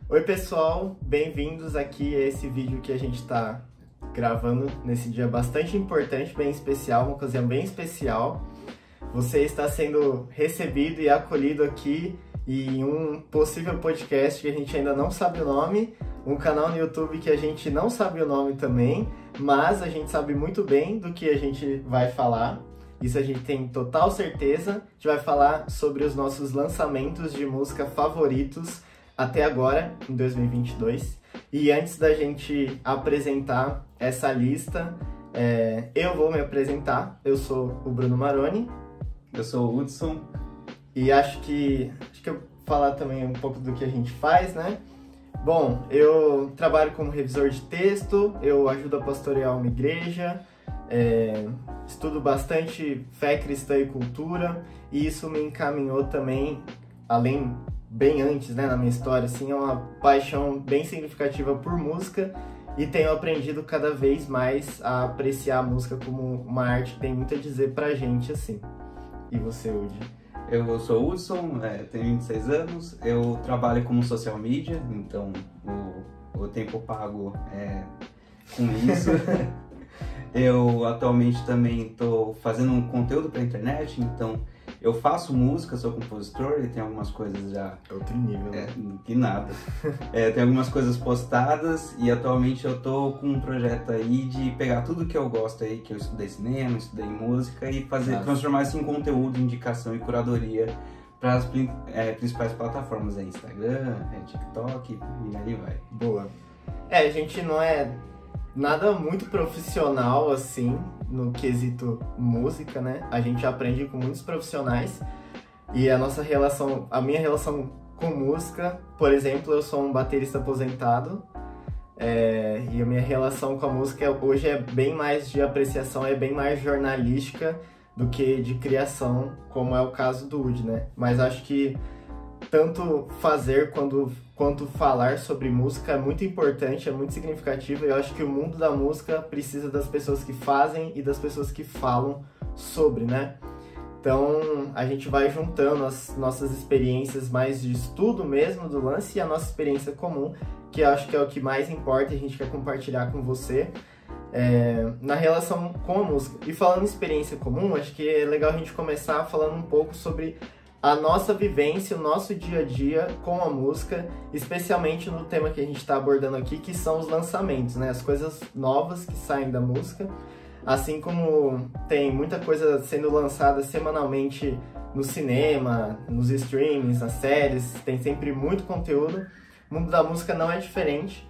Oi pessoal, bem-vindos aqui a esse vídeo que a gente está gravando nesse dia bastante importante, bem especial, uma ocasião bem especial. Você está sendo recebido e acolhido aqui em um possível podcast que a gente ainda não sabe o nome, um canal no YouTube que a gente não sabe o nome também, mas a gente sabe muito bem do que a gente vai falar. Isso a gente tem total certeza. A gente vai falar sobre os nossos lançamentos de música favoritos até agora, em 2022. E antes da gente apresentar essa lista, eu vou me apresentar. Eu sou o Bruno Maroni. Eu sou o Hudson. E acho que eu vou falar também um pouco do que a gente faz, né? Bom, eu trabalho como revisor de texto, eu ajudo a pastorear uma igreja, estudo bastante fé cristã e cultura, e isso me encaminhou também, bem antes, né, na minha história, assim, é uma paixão bem significativa por música, e tenho aprendido cada vez mais a apreciar a música como uma arte que tem muito a dizer pra gente, assim. E você, Udi? Eu sou o Hudson, tenho 26 anos, eu trabalho como social media, então o tempo pago é com isso. Eu atualmente também estou fazendo um conteúdo para internet, então eu faço música, sou compositor e tem algumas coisas já... Outro nível, né? Que nada. Tem algumas coisas postadas e atualmente eu tô com um projeto aí de pegar tudo que eu gosto aí, que eu estudei cinema, estudei música e transformar isso em conteúdo, indicação e curadoria para as principais plataformas aí, Instagram, TikTok e aí vai. Boa. A gente não é nada muito profissional assim no quesito música, né? A gente aprende com muitos profissionais e a minha relação com música, por exemplo, eu sou um baterista aposentado e a minha relação com a música hoje é bem mais de apreciação, é bem mais jornalística do que de criação, como é o caso do Udi, né? Mas acho que tanto fazer quanto falar sobre música é muito importante, é muito significativo, e eu acho que o mundo da música precisa das pessoas que fazem e das pessoas que falam sobre, né? Então a gente vai juntando as nossas experiências mais de estudo mesmo do lance e a nossa experiência comum, que eu acho que é o que mais importa e a gente quer compartilhar com você na relação com a música. E falando em experiência comum, acho que é legal a gente começar falando um pouco sobre a nossa vivência, o nosso dia a dia com a música, especialmente no tema que a gente está abordando aqui, que são os lançamentos, né? As coisas novas que saem da música. Assim como tem muita coisa sendo lançada semanalmente no cinema, nos streamings, nas séries, tem sempre muito conteúdo. O mundo da música não é diferente,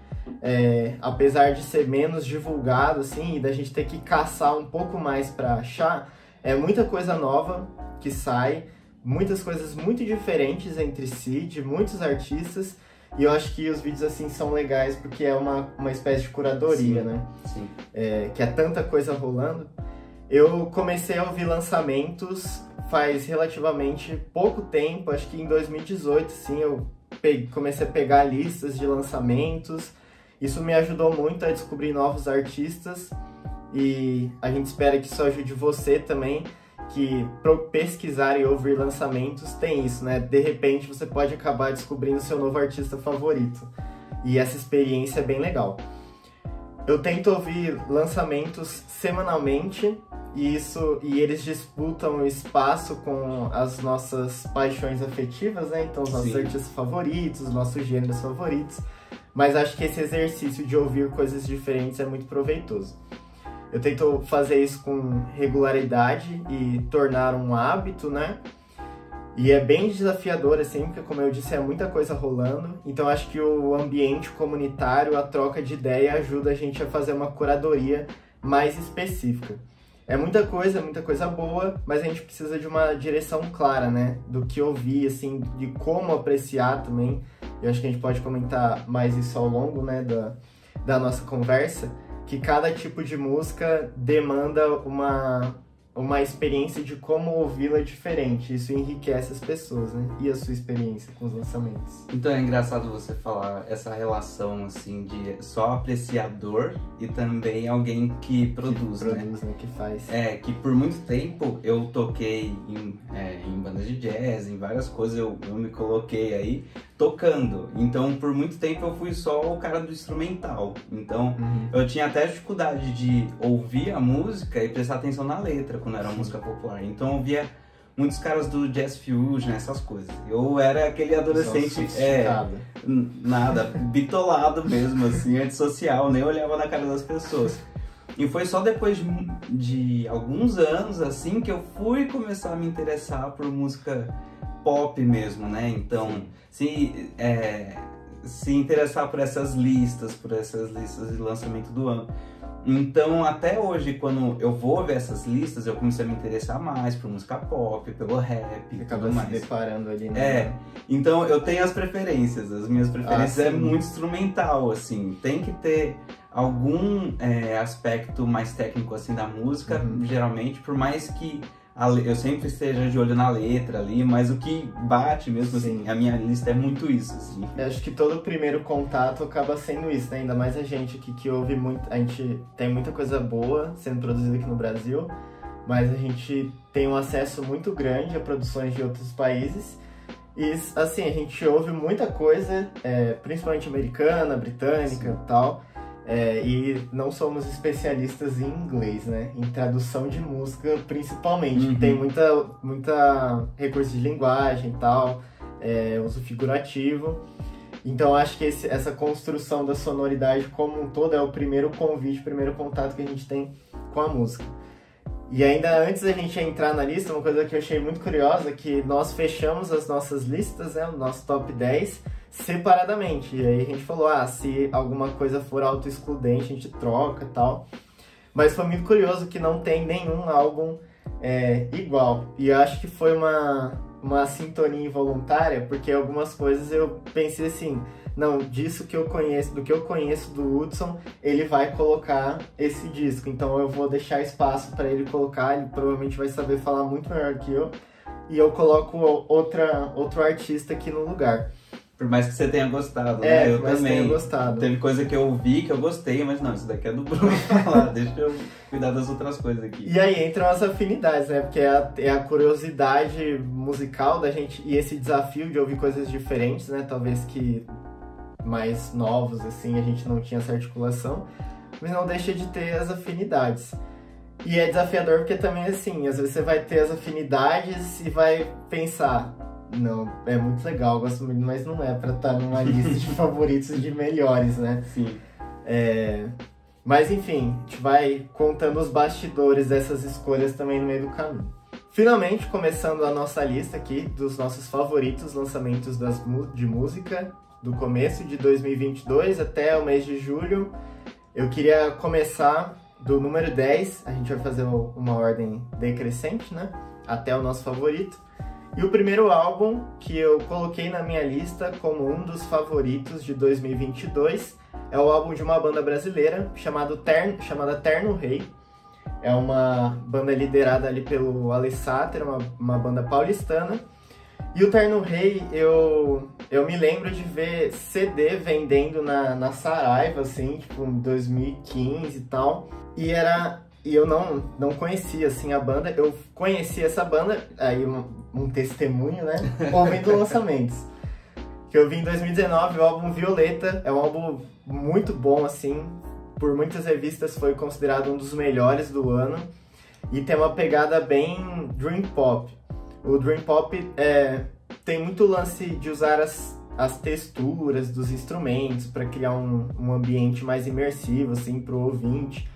apesar de ser menos divulgado, assim, e da gente ter que caçar um pouco mais para achar, muita coisa nova que sai, muitas coisas muito diferentes entre si, de muitos artistas, e eu acho que os vídeos assim são legais porque é uma espécie de curadoria, sim, né? Sim. Que é tanta coisa rolando. Eu comecei a ouvir lançamentos faz relativamente pouco tempo, acho que em 2018, assim, eu comecei a pegar listas de lançamentos. Isso me ajudou muito a descobrir novos artistas e a gente espera que isso ajude você também, que para pesquisar e ouvir lançamentos tem isso, né? De repente você pode acabar descobrindo seu novo artista favorito. E essa experiência é bem legal. Eu tento ouvir lançamentos semanalmente e eles disputam o espaço com as nossas paixões afetivas, né? Então os nossos artistas favoritos, os nossos gêneros favoritos. Mas acho que esse exercício de ouvir coisas diferentes é muito proveitoso. Eu tento fazer isso com regularidade e tornar um hábito, né? E é bem desafiador, assim, porque, como eu disse, é muita coisa rolando. Então, acho que o ambiente comunitário, a troca de ideia, ajuda a gente a fazer uma curadoria mais específica. É muita coisa boa, mas a gente precisa de uma direção clara, né? Do que ouvir, assim, de como apreciar também. Eu acho que a gente pode comentar mais isso ao longo, né, da nossa conversa, que cada tipo de música demanda uma experiência de como ouvi-la diferente. Isso enriquece as pessoas, né? E a sua experiência com os lançamentos. Então é engraçado você falar essa relação, assim, de só apreciador e também alguém que produz, né? Que faz. Que por muito tempo eu toquei em bandas de jazz, em várias coisas, eu me coloquei aí, tocando. Então, por muito tempo eu fui só o cara do instrumental. Então, eu tinha até dificuldade de ouvir a música e prestar atenção na letra quando era música popular. Então, eu via muitos caras do jazz fusion, essas coisas. Eu era aquele adolescente, nada, bitolado mesmo, assim, antissocial, nem olhava na cara das pessoas. E foi só depois de alguns anos, assim, que eu fui começar a me interessar por música pop mesmo, né? Então, se interessar por essas listas de lançamento do ano. Então, até hoje, quando eu vou ver essas listas, eu comecei a me interessar mais por música pop, pelo rap e tudo mais. Se deparando ali, né? Então eu tenho as preferências. As minhas preferências é muito instrumental, assim. Tem que ter algum aspecto mais técnico, assim, da música, geralmente, por mais que eu sempre esteja de olho na letra ali, mas o que bate mesmo, assim, a minha lista é muito isso, assim. Eu acho que todo primeiro contato acaba sendo isso, né? Ainda mais a gente aqui que ouve muito, a gente tem muita coisa boa sendo produzida aqui no Brasil, mas a gente tem um acesso muito grande a produções de outros países e, assim, a gente ouve muita coisa, principalmente americana, britânica e tal, e não somos especialistas em inglês, né? Em tradução de música, principalmente, que tem muita recurso de linguagem e tal, uso figurativo. Então, acho que essa construção da sonoridade como um todo é o primeiro convite, o primeiro contato que a gente tem com a música. E ainda antes da gente entrar na lista, uma coisa que eu achei muito curiosa é que nós fechamos as nossas listas, né, o nosso top 10, separadamente. E aí a gente falou, se alguma coisa for auto-excludente, a gente troca e tal. Mas foi muito curioso que não tem nenhum álbum igual. E eu acho que foi uma sintonia involuntária, porque algumas coisas eu pensei assim, não, disso que eu conheço, do que eu conheço do Hudson, ele vai colocar esse disco. Então eu vou deixar espaço para ele colocar, ele provavelmente vai saber falar muito melhor que eu. E eu coloco outro artista aqui no lugar. Por mais que você tenha gostado, né? Eu também. Tenha gostado. Teve coisa que eu ouvi que eu gostei, mas não, isso daqui é do Bruno falar, deixa eu cuidar das outras coisas aqui. E aí entram as afinidades, né? Porque é a curiosidade musical da gente e esse desafio de ouvir coisas diferentes, né? Talvez que mais novos, assim, a gente não tinha essa articulação, mas não deixa de ter as afinidades. E é desafiador porque também, assim, às vezes você vai ter as afinidades e vai pensar, não, é muito legal, gosto muito, mas não é pra estar numa lista de favoritos e de melhores, né? Sim. Mas enfim, a gente vai contando os bastidores dessas escolhas também no meio do caminho. Finalmente, começando a nossa lista aqui dos nossos favoritos lançamentos de música do começo de 2022 até o mês de julho. Eu queria começar do número 10, a gente vai fazer uma ordem decrescente, né? Até o nosso favorito. E o primeiro álbum que eu coloquei na minha lista como um dos favoritos de 2022 é o álbum de uma banda brasileira chamada Terno Rei. É uma banda liderada ali pelo Ale Sater, uma banda paulistana. E o Terno Rei, eu me lembro de ver CD vendendo na Saraiva, assim, tipo, em 2015 e tal. E eu não conhecia, assim, a banda. Eu conheci essa banda, aí um testemunho, né? Ouvindo lançamentos. Que eu vi em 2019, o álbum Violeta. É um álbum muito bom, assim. Por muitas revistas foi considerado um dos melhores do ano. E tem uma pegada bem Dream Pop. O Dream Pop tem muito lance de usar as texturas dos instrumentos para criar um ambiente mais imersivo, assim, pro ouvinte.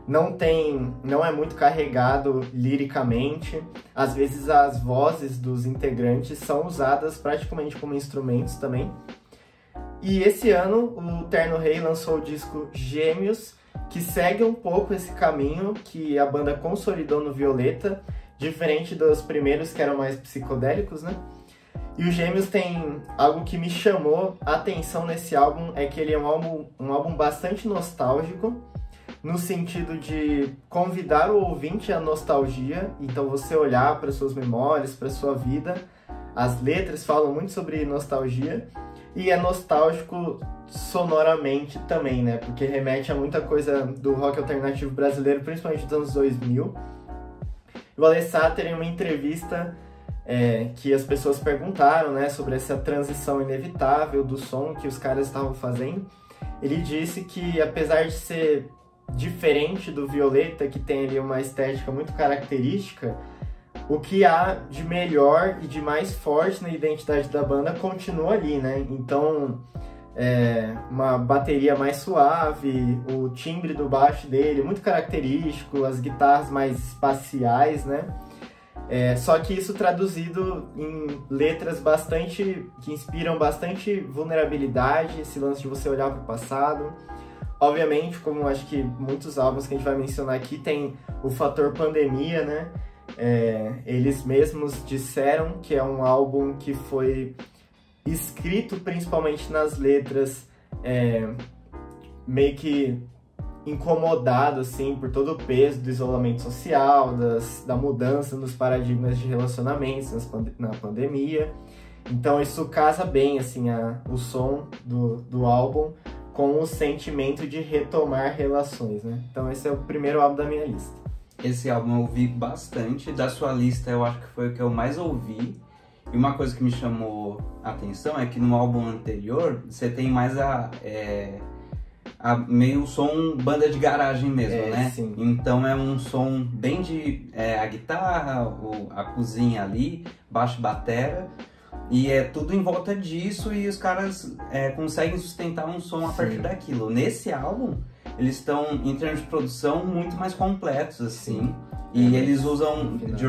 Não é muito carregado liricamente. Às vezes as vozes dos integrantes são usadas praticamente como instrumentos também. E esse ano o Terno Rei lançou o disco Gêmeos, que segue um pouco esse caminho que a banda consolidou no Violeta, diferente dos primeiros que eram mais psicodélicos, né? E o Gêmeos tem algo que me chamou a atenção nesse álbum, é que ele é um álbum bastante nostálgico, no sentido de convidar o ouvinte à nostalgia, então você olhar para suas memórias, para sua vida. As letras falam muito sobre nostalgia e é nostálgico sonoramente também, né? Porque remete a muita coisa do rock alternativo brasileiro, principalmente dos anos 2000. O Ale Sater, em uma entrevista, que as pessoas perguntaram, né, sobre essa transição inevitável do som que os caras estavam fazendo. Ele disse que, apesar de ser diferente do Violeta, que tem ali uma estética muito característica, o que há de melhor e de mais forte na identidade da banda continua ali, né? Então, uma bateria mais suave, o timbre do baixo dele muito característico, as guitarras mais espaciais, né? Só que isso traduzido em letras que inspiram bastante vulnerabilidade, esse lance de você olhar para o passado. Obviamente, como acho que muitos álbuns que a gente vai mencionar aqui, tem o fator pandemia, né? Eles mesmos disseram que é um álbum que foi escrito principalmente nas letras, meio que incomodado assim, por todo o peso do isolamento social, da mudança nos paradigmas de relacionamentos na pandemia. Então isso casa bem assim, o som do álbum com o sentimento de retomar relações, né? Então esse é o primeiro álbum da minha lista. Esse álbum eu ouvi bastante, da sua lista eu acho que foi o que eu mais ouvi. E uma coisa que me chamou a atenção é que no álbum anterior você tem mais meio som banda de garagem mesmo, né? Sim. Então é um som bem de a guitarra, a cozinha ali, baixo e batera, e é tudo em volta disso e os caras conseguem sustentar um som a partir daquilo. Nesse álbum, eles estão, em termos de produção, muito mais completos, assim, e eles usam de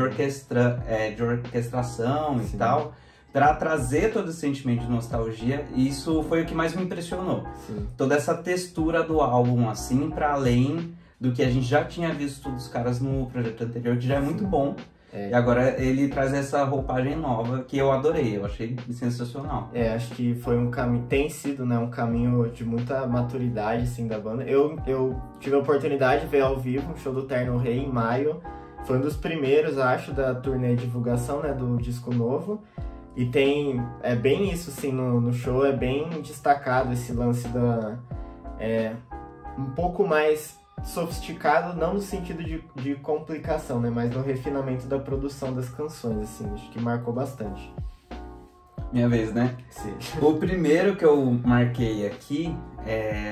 orquestração e tal, para trazer todo esse sentimento de nostalgia. E isso foi o que mais me impressionou. Sim. Toda essa textura do álbum, assim, para além do que a gente já tinha visto dos caras no projeto anterior, que já é muito bom. E agora ele traz essa roupagem nova que eu adorei, eu achei sensacional. Acho que foi um caminho, tem sido, né, um caminho de muita maturidade, assim, da banda. Eu tive a oportunidade de ver ao vivo um show do Terno Rei em maio. Foi um dos primeiros, acho, da turnê de divulgação, né, do disco novo. E tem, bem isso, assim, no show, é bem destacado esse lance um pouco mais sofisticado, não no sentido de complicação, né, mas no refinamento da produção das canções, assim, acho que marcou bastante. Minha vez, né? Sim. O primeiro que eu marquei aqui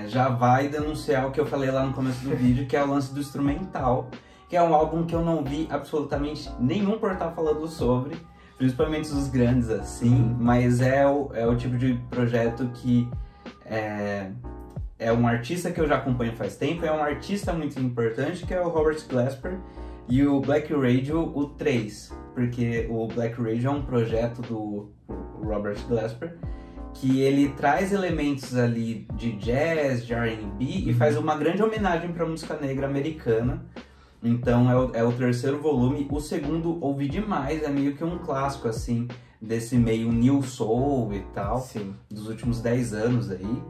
já vai denunciar o que eu falei lá no começo do vídeo, que é o lance do instrumental, que é um álbum que eu não vi absolutamente nenhum portal falando sobre, principalmente os grandes, assim, mas é o tipo de projeto que é um artista que eu já acompanho faz tempo, é um artista muito importante, que é o Robert Glasper, e o Black Radio, o 3, porque o Black Radio é um projeto do Robert Glasper, que ele traz elementos ali de jazz, de R&B, e faz uma grande homenagem para a música negra americana. Então é o terceiro volume. O segundo ouvi demais, é meio que um clássico, assim, desse meio new soul e tal, dos últimos 10 anos aí.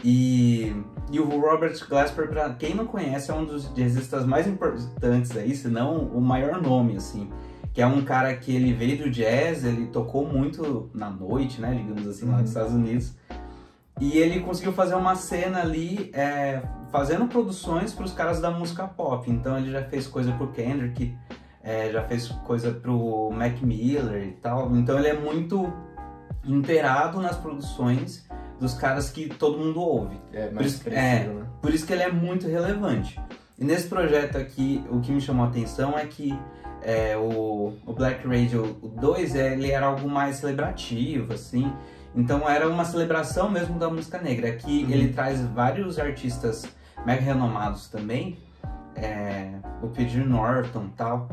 E o Robert Glasper, pra quem não conhece, é um dos jazzistas mais importantes aí, se não o maior nome, assim. Que é um cara que ele veio do jazz, ele tocou muito na noite, né, digamos assim, lá nos Estados Unidos. E ele conseguiu fazer uma cena ali, fazendo produções para os caras da música pop. Então ele já fez coisa pro Kendrick, já fez coisa pro Mac Miller e tal. Então ele é muito inteirado nas produções dos caras que todo mundo ouve. Por isso que ele é muito relevante. E nesse projeto aqui, o que me chamou a atenção é que o Black Radio 2, ele era algo mais celebrativo, assim. Então era uma celebração mesmo da música negra. Aqui ele traz vários artistas mega renomados também, o P.J. Norton e tal,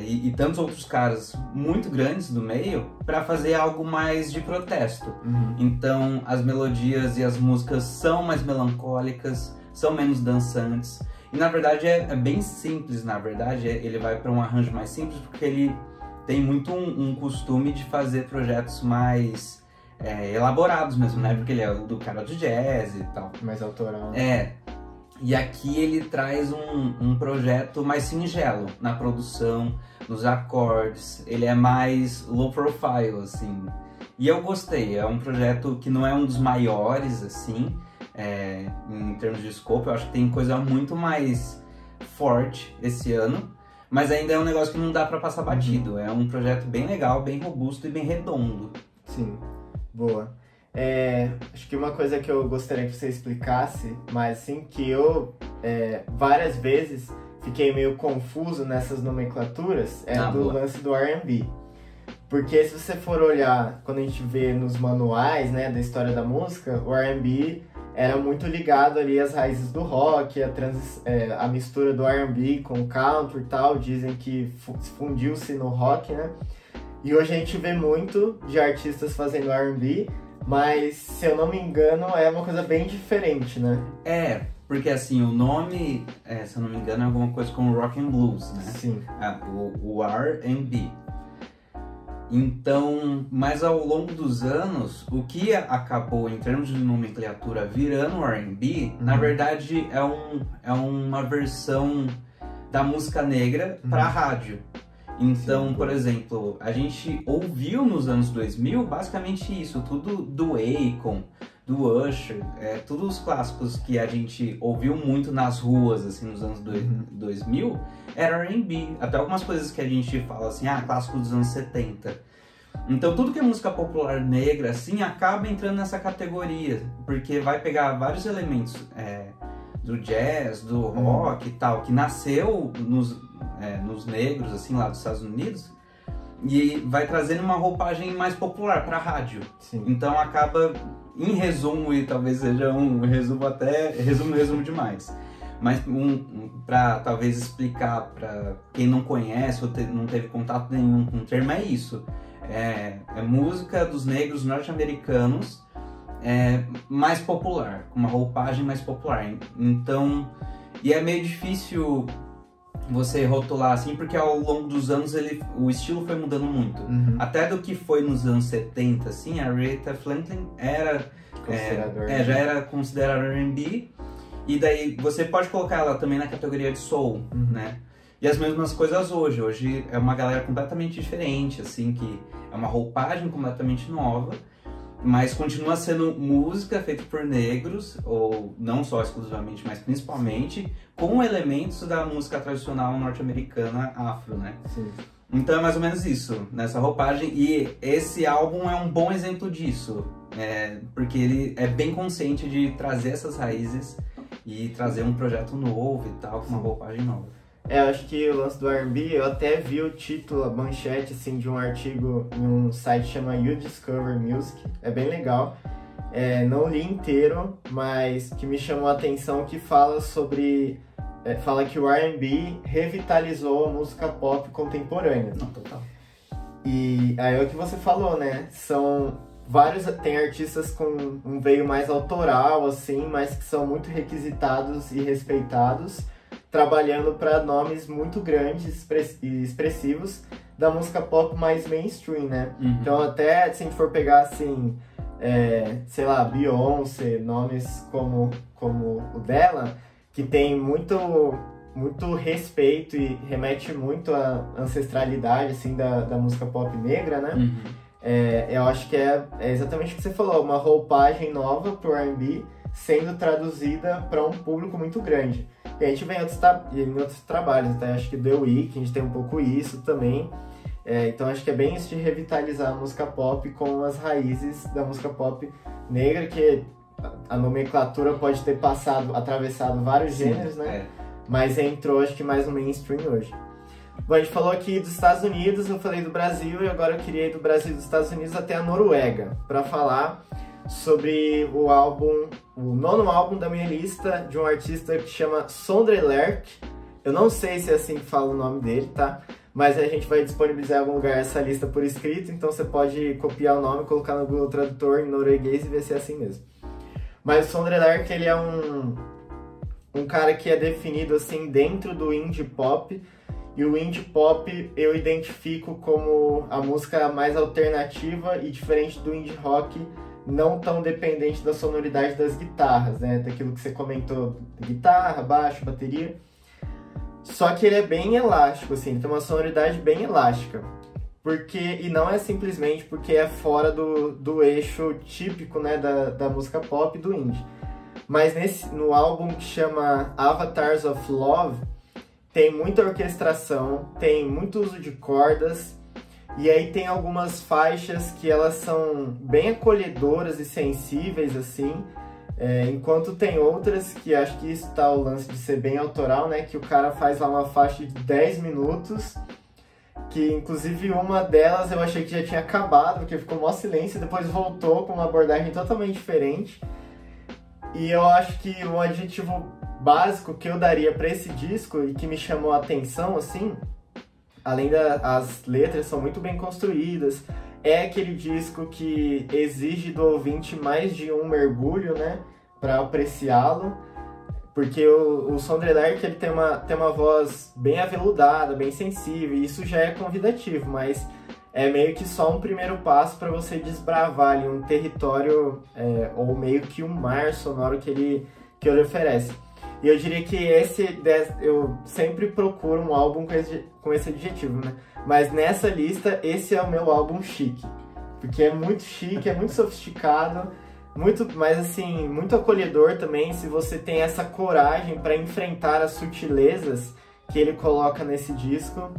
e tantos outros caras muito grandes do meio, para fazer algo mais de protesto. Então as melodias e as músicas são mais melancólicas, são menos dançantes. E na verdade é bem simples, na verdade. Ele vai para um arranjo mais simples porque ele tem muito um costume de fazer projetos mais elaborados mesmo, né? Porque ele é do cara do jazz e tal. Mais autoral. E aqui ele traz um projeto mais singelo na produção, nos acordes. Ele é mais low profile, assim. E eu gostei. É um projeto que não é um dos maiores, assim, em termos de escopo. Eu acho que tem coisa muito mais forte esse ano. mas ainda é um negócio que não dá pra passar batido. É um projeto bem legal, bem robusto e bem redondo. Sim, boa. Acho que uma coisa que eu gostaria que você explicasse, mas assim, que eu várias vezes fiquei meio confuso nessas nomenclaturas, do boa. lance do R&B. Porque se você for olhar, quando a gente vê nos manuais, né, da história da música, o R&B era muito ligado ali às raízes do rock, a mistura do R&B com o country e tal, dizem que fundiu-se no rock, né? E hoje a gente vê muito de artistas fazendo R&B, mas, se eu não me engano, é uma coisa bem diferente, né? Porque assim, o nome, se eu não me engano, é alguma coisa como rock and blues, né? Sim. O R&B. Então, mas ao longo dos anos, o que acabou, em termos de nomenclatura, virando R&B, na verdade é uma versão da música negra para rádio. Então, sim, por exemplo, a gente ouviu nos anos 2000 basicamente isso, tudo do Akon, do Usher, todos os clássicos que a gente ouviu muito nas ruas, assim, nos anos 2000, era R&B. Até algumas coisas que a gente fala assim, clássico dos anos 70. Então, tudo que é música popular negra, assim, acaba entrando nessa categoria, porque vai pegar vários elementos do jazz, do rock e tal, que nasceu nos negros, assim, lá dos Estados Unidos, e vai trazendo uma roupagem mais popular para rádio. Sim. Então acaba, em resumo, e talvez seja um resumo até, resumo demais, mas para talvez explicar para quem não conhece ou não teve contato nenhum com o termo, é isso. É música dos negros norte-americanos mais popular, com uma roupagem mais popular. Então, e é meio difícil você rotular assim, porque ao longo dos anos o estilo foi mudando muito. Até do que foi nos anos 70, assim, a Aretha Franklin já era considerada R&B, e daí você pode colocar ela também na categoria de soul, né? E as mesmas coisas hoje. Hoje é uma galera completamente diferente, assim, que é uma roupagem completamente nova, mas continua sendo música feita por negros, ou não só exclusivamente, mas principalmente, com elementos da música tradicional norte-americana afro, né? Sim. Então é mais ou menos isso, nessa roupagem, e esse álbum é um bom exemplo disso, porque ele é bem consciente de trazer essas raízes e trazer um projeto novo e tal, com uma roupagem nova. Eu acho que o lance do R&B, eu até vi o título, a manchete, assim, de um artigo em um site que chama You Discover Music. É bem legal. Não li inteiro, mas que me chamou a atenção, que fala sobre... fala que o R&B revitalizou a música pop contemporânea. Não, total. E aí é o que você falou, né? São vários... Tem artistas com um veio mais autoral, assim, mas que são muito requisitados e respeitados, trabalhando para nomes muito grandes e expressivos da música pop mais mainstream, né? Então, até se a gente for pegar, assim, sei lá, Beyoncé, nomes como o dela, que tem muito respeito e remete muito à ancestralidade, assim, da música pop negra, né? Eu acho que é exatamente o que você falou, uma roupagem nova pro R&B sendo traduzida para um público muito grande. E a gente vê em outros trabalhos, tá? Acho que The Weeknd tem um pouco isso também. Então acho que é bem isso de revitalizar a música pop com as raízes da música pop negra, que a nomenclatura pode ter atravessado vários gêneros, né? Mas entrou, acho que mais no mainstream hoje. Bom, a gente falou aqui dos Estados Unidos, eu falei do Brasil, e agora eu queria ir do Brasil e dos Estados Unidos até a Noruega, para falar sobre o nono álbum da minha lista, de um artista que chama Sondre Lerche. Eu não sei se é assim que fala o nome dele, tá? Mas a gente vai disponibilizar em algum lugar essa lista por escrito, então você pode copiar o nome, colocar no Google Tradutor em norueguês e ver se é assim mesmo. Mas o Sondre Lerche, ele é um cara que é definido assim dentro do indie pop, e o indie pop eu identifico como a música mais alternativa e diferente do indie rock, não tão dependente da sonoridade das guitarras, né? Daquilo que você comentou, guitarra, baixo, bateria. Só que ele é bem elástico, assim, ele tem uma sonoridade bem elástica. E não é simplesmente porque é fora do eixo típico, né, da música pop e do indie. Mas no álbum que chama Avatars of Love, tem muita orquestração, tem muito uso de cordas, e aí tem algumas faixas que elas são bem acolhedoras e sensíveis, assim, enquanto tem outras que acho que isso tá o lance de ser bem autoral, né? Que o cara faz lá uma faixa de 10 minutos, que inclusive uma delas eu achei que já tinha acabado, porque ficou mó silêncio, e depois voltou com uma abordagem totalmente diferente. E eu acho que o adjetivo básico que eu daria para esse disco e que me chamou a atenção, assim, além das letras são muito bem construídas, é aquele disco que exige do ouvinte mais de um mergulho, né, para apreciá-lo, porque o Sondre Lerche, ele tem uma voz bem aveludada, bem sensível, e isso já é convidativo, mas é meio que só um primeiro passo para você desbravar ali um território, ou meio que um mar sonoro que ele oferece. E eu diria que eu sempre procuro um álbum com esse adjetivo, né? Mas nessa lista, esse é o meu álbum chique. Porque é muito chique, é muito sofisticado, mas assim, muito acolhedor também, se você tem essa coragem para enfrentar as sutilezas que ele coloca nesse disco.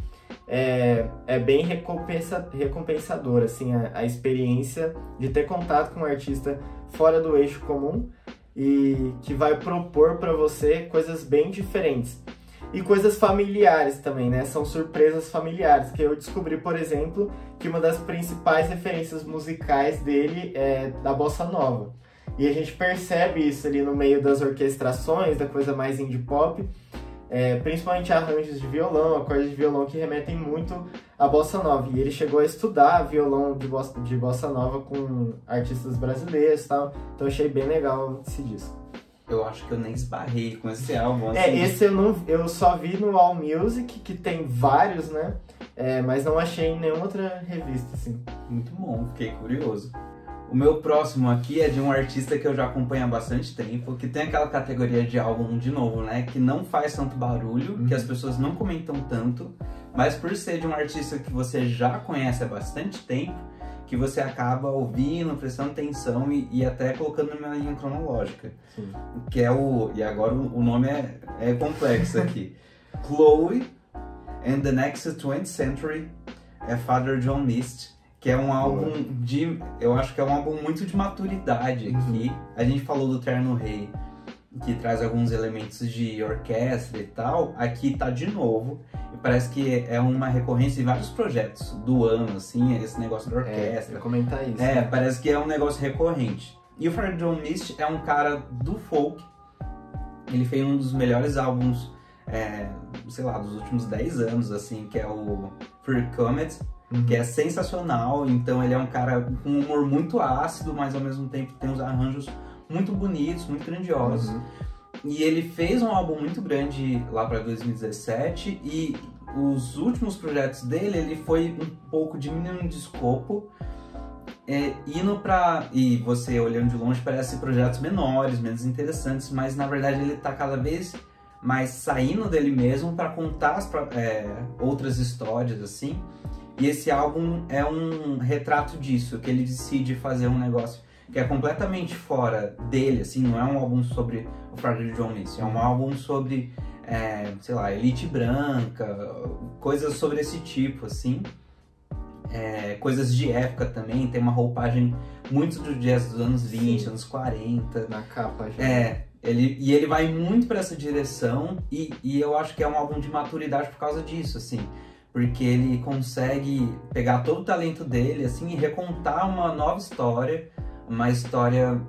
É bem recompensador, assim, a experiência de ter contato com um artista fora do eixo comum e que vai propor para você coisas bem diferentes. E coisas familiares também, né? São surpresas familiares, que eu descobri, por exemplo, que uma das principais referências musicais dele é da bossa nova. E a gente percebe isso ali no meio das orquestrações, da coisa mais indie pop, principalmente arranjos de violão, acordes de violão que remetem muito à bossa nova. E ele chegou a estudar violão de bossa nova com artistas brasileiros e tal, então achei bem legal esse disco. Eu acho que eu nem esbarrei com esse álbum. Assim. Esse eu só vi no AllMusic, que tem vários, né? Mas não achei em nenhuma outra revista, assim. Muito bom, fiquei curioso. O meu próximo aqui é de um artista que eu já acompanho há bastante tempo, que tem aquela categoria de álbum, de novo, né? Que não faz tanto barulho, que as pessoas não comentam tanto, mas por ser de um artista que você já conhece há bastante tempo, que você acaba ouvindo, prestando atenção e até colocando numa linha cronológica. Sim. Que é e agora o nome é complexo aqui. Chloe and the Next 20th Century, Father John Misty, que é um álbum eu acho que é um álbum muito de maturidade aqui. A gente falou do Terno Rei, que traz alguns elementos de orquestra e tal. Aqui tá de novo, e parece que é uma recorrência em vários projetos do ano, assim, esse negócio da orquestra. Comentar isso. Parece que é um negócio recorrente. E o Father John Misty é um cara do folk. Ele fez um dos melhores álbuns, sei lá, dos últimos 10 anos, assim, que é o Free Comet, que é sensacional. Então ele é um cara com um humor muito ácido, mas ao mesmo tempo tem uns arranjos muito bonitos, muito grandiosos. E ele fez um álbum muito grande lá para 2017, e os últimos projetos dele, ele foi um pouco diminuindo de escopo, indo para... E você olhando de longe parece projetos menores, menos interessantes, mas na verdade ele tá cada vez mais saindo dele mesmo para contar outras histórias, assim. E esse álbum é um retrato disso, que ele decide fazer um negócio que é completamente fora dele, assim, não é um álbum sobre o Father John Misty, é um álbum sobre, sei lá, elite branca, coisas sobre esse tipo, assim, coisas de época também, tem uma roupagem muito do jazz dos anos 20, sim, anos 40. Na capa já. Ele vai muito para essa direção, e eu acho que é um álbum de maturidade por causa disso, assim, porque ele consegue pegar todo o talento dele, assim, e recontar uma nova história, uma história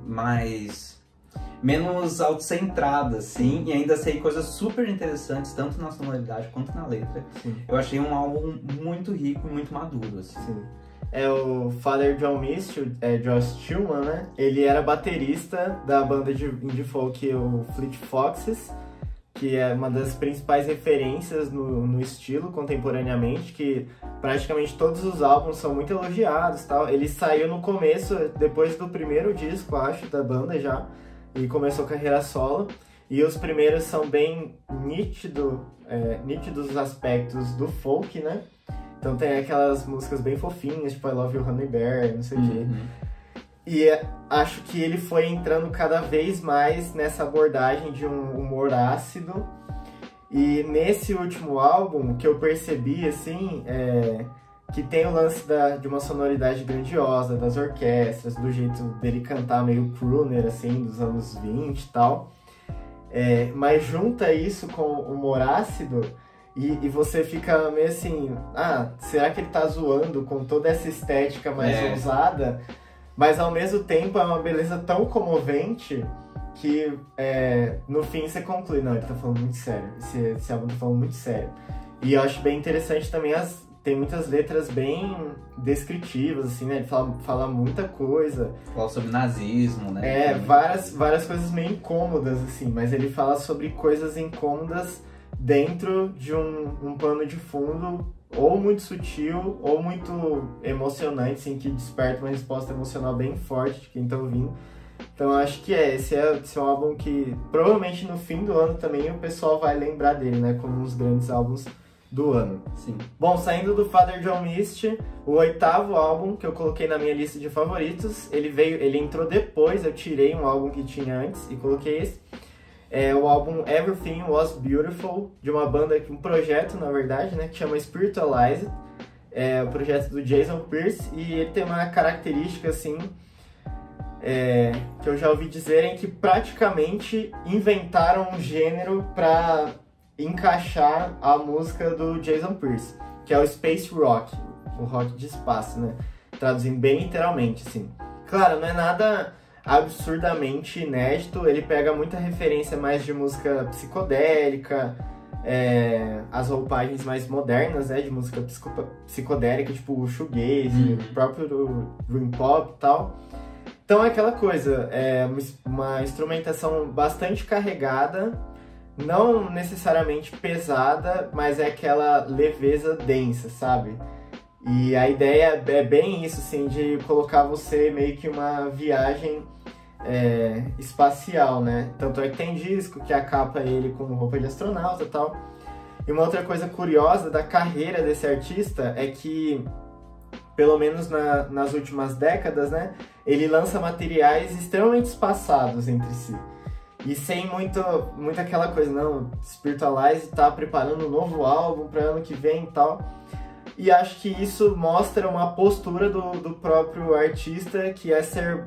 menos autocentrada, assim, e ainda sei coisas super interessantes, tanto na sonoridade quanto na letra. Sim. Eu achei um álbum muito rico e muito maduro, assim. Sim. O Father John Misty, Josh Tillman, né? Ele era baterista da banda de indie folk, o Fleet Foxes, que é uma das principais referências no estilo contemporaneamente, que praticamente todos os álbuns são muito elogiados e tal. Ele saiu no começo, depois do primeiro disco, acho, da banda já, e começou a carreira solo. E os primeiros são bem nítidos os aspectos do folk, né? Então tem aquelas músicas bem fofinhas, tipo I Love You Honey Bear, não sei o quê. E acho que ele foi entrando cada vez mais nessa abordagem de um humor ácido E nesse último álbum, que eu percebi, assim, que tem o lance de uma sonoridade grandiosa, das orquestras, do jeito dele cantar meio crooner, assim, dos anos 20 e tal. Mas junta isso com o humor ácido e você fica meio assim, será que ele tá zoando com toda essa estética mais ousada? Mas ao mesmo tempo é uma beleza tão comovente que no fim você conclui, não, ele tá falando muito sério, esse álbum tá falando muito sério. E eu acho bem interessante também, tem muitas letras bem descritivas, assim, né, ele fala muita coisa. Fala sobre nazismo, né? Várias coisas meio incômodas, assim, mas ele fala sobre coisas incômodas dentro de um pano de fundo ou muito sutil ou muito emocionante, assim, que desperta uma resposta emocional bem forte de quem tá ouvindo. Então eu acho que esse é um álbum que provavelmente no fim do ano também o pessoal vai lembrar dele, né, como um dos grandes álbuns do ano. Sim. Bom, saindo do Father John Misty, o 8º álbum que eu coloquei na minha lista de favoritos, ele entrou depois, eu tirei um álbum que tinha antes e coloquei esse. É o álbum Everything Was Beautiful, de uma banda, um projeto na verdade, né, que chama Spiritualized. É o projeto do Jason Pierce e ele tem uma característica assim, que eu já ouvi dizerem que praticamente inventaram um gênero para encaixar a música do Jason Pierce, que é o Space Rock, o rock de espaço, né? Traduzindo bem literalmente, assim. Claro, não é nada absurdamente inédito, ele pega muita referência mais de música psicodélica, as roupagens mais modernas, né, de música psicodélica, tipo o shoegaze, o próprio dream pop e tal. Então é aquela coisa, uma instrumentação bastante carregada, não necessariamente pesada, mas é aquela leveza densa, sabe? E a ideia é bem isso, assim, de colocar você meio que uma viagem espacial, né? Tanto é que tem disco que a capa é ele com roupa de astronauta e tal. E uma outra coisa curiosa da carreira desse artista é que, pelo menos nas últimas décadas, né, ele lança materiais extremamente espaçados entre si. E sem muito aquela coisa, não, Spiritualized tá preparando um novo álbum para ano que vem e tal. E acho que isso mostra uma postura do próprio artista, que é ser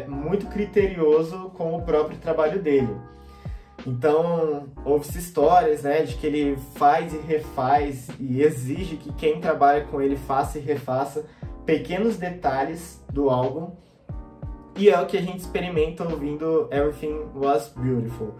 muito criterioso com o próprio trabalho dele. Então, ouve-se histórias, né, de que ele faz e refaz e exige que quem trabalha com ele faça e refaça pequenos detalhes do álbum. E é o que a gente experimenta ouvindo Everything Was Beautiful.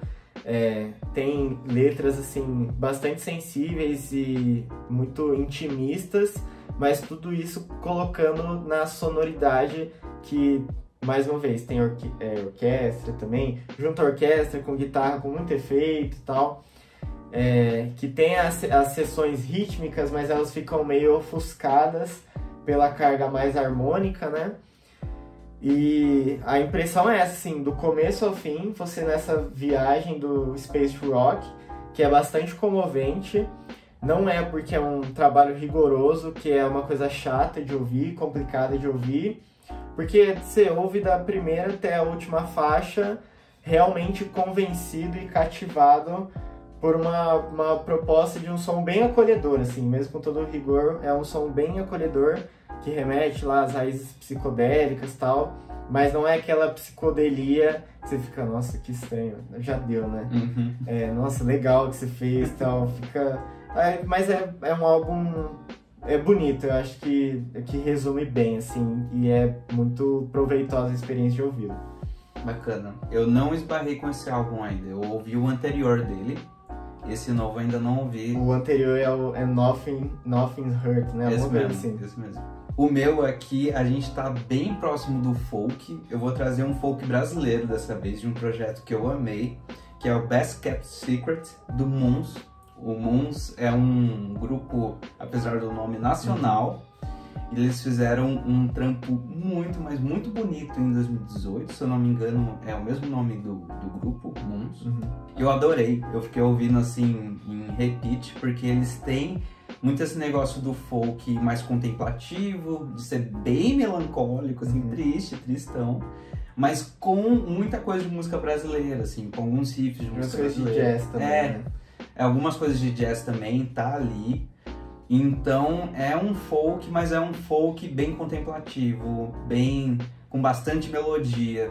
Tem letras assim bastante sensíveis e muito intimistas, mas tudo isso colocando na sonoridade que, mais uma vez, tem orquestra também, junto à orquestra com guitarra com muito efeito e tal, que tem as seções rítmicas, mas elas ficam meio ofuscadas pela carga mais harmônica, né? E a impressão é essa, assim, do começo ao fim, você nessa viagem do Space Rock, que é bastante comovente. Não é porque é um trabalho rigoroso, que é uma coisa chata de ouvir, complicada de ouvir, porque você ouve da primeira até a última faixa realmente convencido e cativado por uma proposta de um som bem acolhedor, assim, mesmo com todo o rigor, é um som bem acolhedor, que remete lá às raízes psicodélicas e tal, mas não é aquela psicodelia que você fica, nossa, que estranho, já deu, né? Uhum. Nossa, legal que você fez e tal, fica... mas é um álbum bonito, eu acho que resume bem, assim, e é muito proveitosa a experiência de ouvi-lo. Bacana. Eu não esbarrei com esse álbum ainda, eu ouvi o anterior dele, esse novo ainda não ouvi. O anterior é Nothing's Hurt, né? Esse mesmo, assim. esse mesmo. O meu aqui, a gente tá bem próximo do folk. Eu vou trazer um folk brasileiro dessa vez, de um projeto que eu amei, que é o Best Kept Secret, do Moons. O Moons é um grupo, apesar do nome, nacional. Eles fizeram um trampo muito, mas muito bonito em 2018. Se eu não me engano, é o mesmo nome do grupo, Moons. Eu adorei. Eu fiquei ouvindo assim em repeat, porque eles têm muito esse negócio do folk mais contemplativo, de ser bem melancólico, assim, tristão, mas com muita coisa de música brasileira, assim, com alguns riffs de música brasileira. De jazz também, né? Algumas coisas de jazz também tá ali. Então é um folk, mas é um folk bem contemplativo, bem com bastante melodia.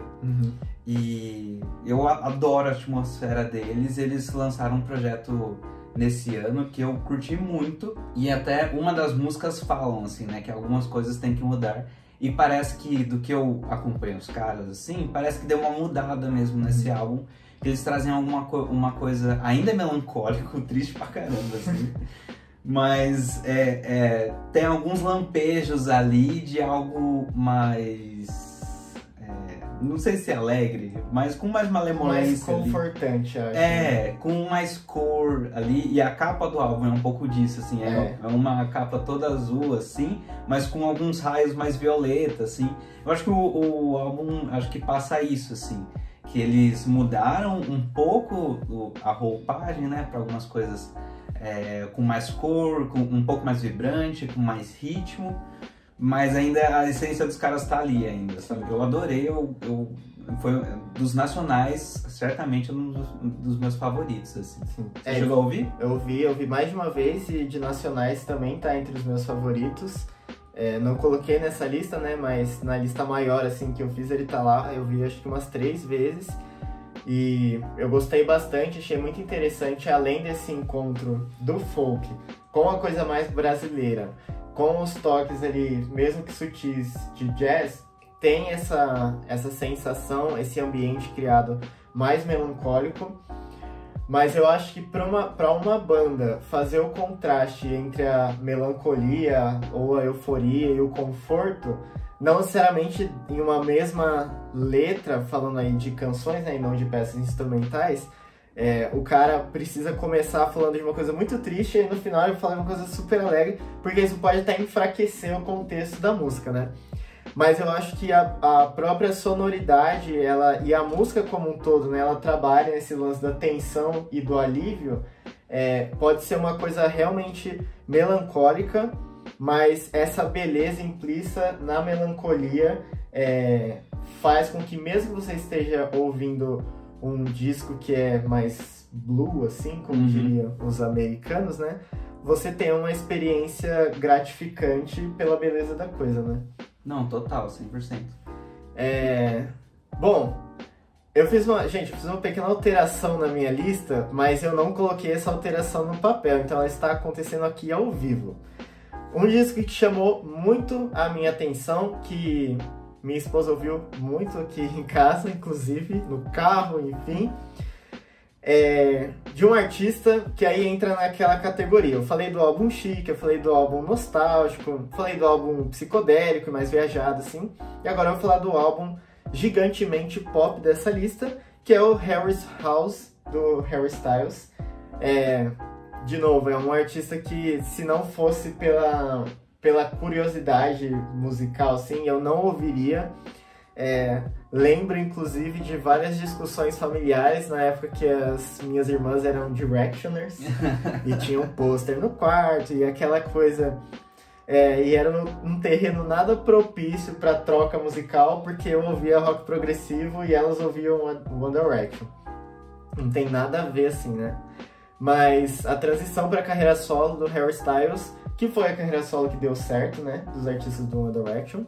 E eu adoro a atmosfera deles. Eles lançaram um projeto nesse ano que eu curti muito, e até uma das músicas falam assim, né, que algumas coisas têm que mudar, e parece que do que eu acompanho os caras assim, parece que deu uma mudada mesmo nesse álbum, que eles trazem uma coisa ainda melancólico, triste pra caramba assim, mas tem alguns lampejos ali de algo mais não sei se é alegre, mas com mais malemolência. Mais confortante, ali. Acho. Né? Com mais cor ali. E a capa do álbum é um pouco disso, assim. É uma capa toda azul, assim, mas com alguns raios mais violeta, assim. Eu acho que o álbum, acho que passa isso, assim. Que eles mudaram um pouco a roupagem, né, para algumas coisas com mais cor, com um pouco mais vibrante, com mais ritmo. Mas ainda a essência dos caras tá ali ainda, sabe? Eu adorei, foi dos nacionais, certamente um dos meus favoritos, assim. Você chegou a ouvir? Eu ouvi mais de uma vez, e de nacionais também tá entre os meus favoritos. Não coloquei nessa lista, né? Mas na lista maior, assim, que eu fiz, ele tá lá. Eu vi acho que umas 3 vezes. E eu gostei bastante, achei muito interessante, além desse encontro do folk com a coisa mais brasileira, com os toques ali, mesmo que sutis, de jazz, tem essa sensação, esse ambiente criado mais melancólico. Mas eu acho que para uma banda fazer o contraste entre a melancolia ou a euforia e o conforto, não necessariamente em uma mesma letra, falando aí de canções, né, e não de peças instrumentais, o cara precisa começar falando de uma coisa muito triste e no final ele fala uma coisa super alegre, porque isso pode até enfraquecer o contexto da música, né? Mas eu acho que a própria sonoridade e a música como um todo, né, ela trabalha nesse lance da tensão e do alívio. Pode ser uma coisa realmente melancólica, mas essa beleza implícita na melancolia faz com que, mesmo que você esteja ouvindo um disco que é mais blue, assim, como diriam os americanos, né, você tenha uma experiência gratificante pela beleza da coisa, né? Não, total, 100%. Bom, eu fiz uma pequena alteração na minha lista, mas eu não coloquei essa alteração no papel, então ela está acontecendo aqui ao vivo. Um disco que chamou muito a minha atenção, que minha esposa ouviu muito aqui em casa, inclusive, no carro, enfim, de um artista que aí entra naquela categoria. Eu falei do álbum chique, eu falei do álbum nostálgico, falei do álbum psicodélico e mais viajado, assim, e agora eu vou falar do álbum gigantemente pop dessa lista, que é o Harry's House, do Harry Styles. De novo, é um artista que, se não fosse pela curiosidade musical, assim, eu não ouviria. Lembro, inclusive, de várias discussões familiares na época que as minhas irmãs eram Directioners e tinha um pôster no quarto e aquela coisa. E era um terreno nada propício para troca musical, porque eu ouvia rock progressivo e elas ouviam One Direction. Não tem nada a ver, assim, né? Mas a transição para a carreira solo do Harry Styles, que foi a carreira solo que deu certo, né, dos artistas do One Direction,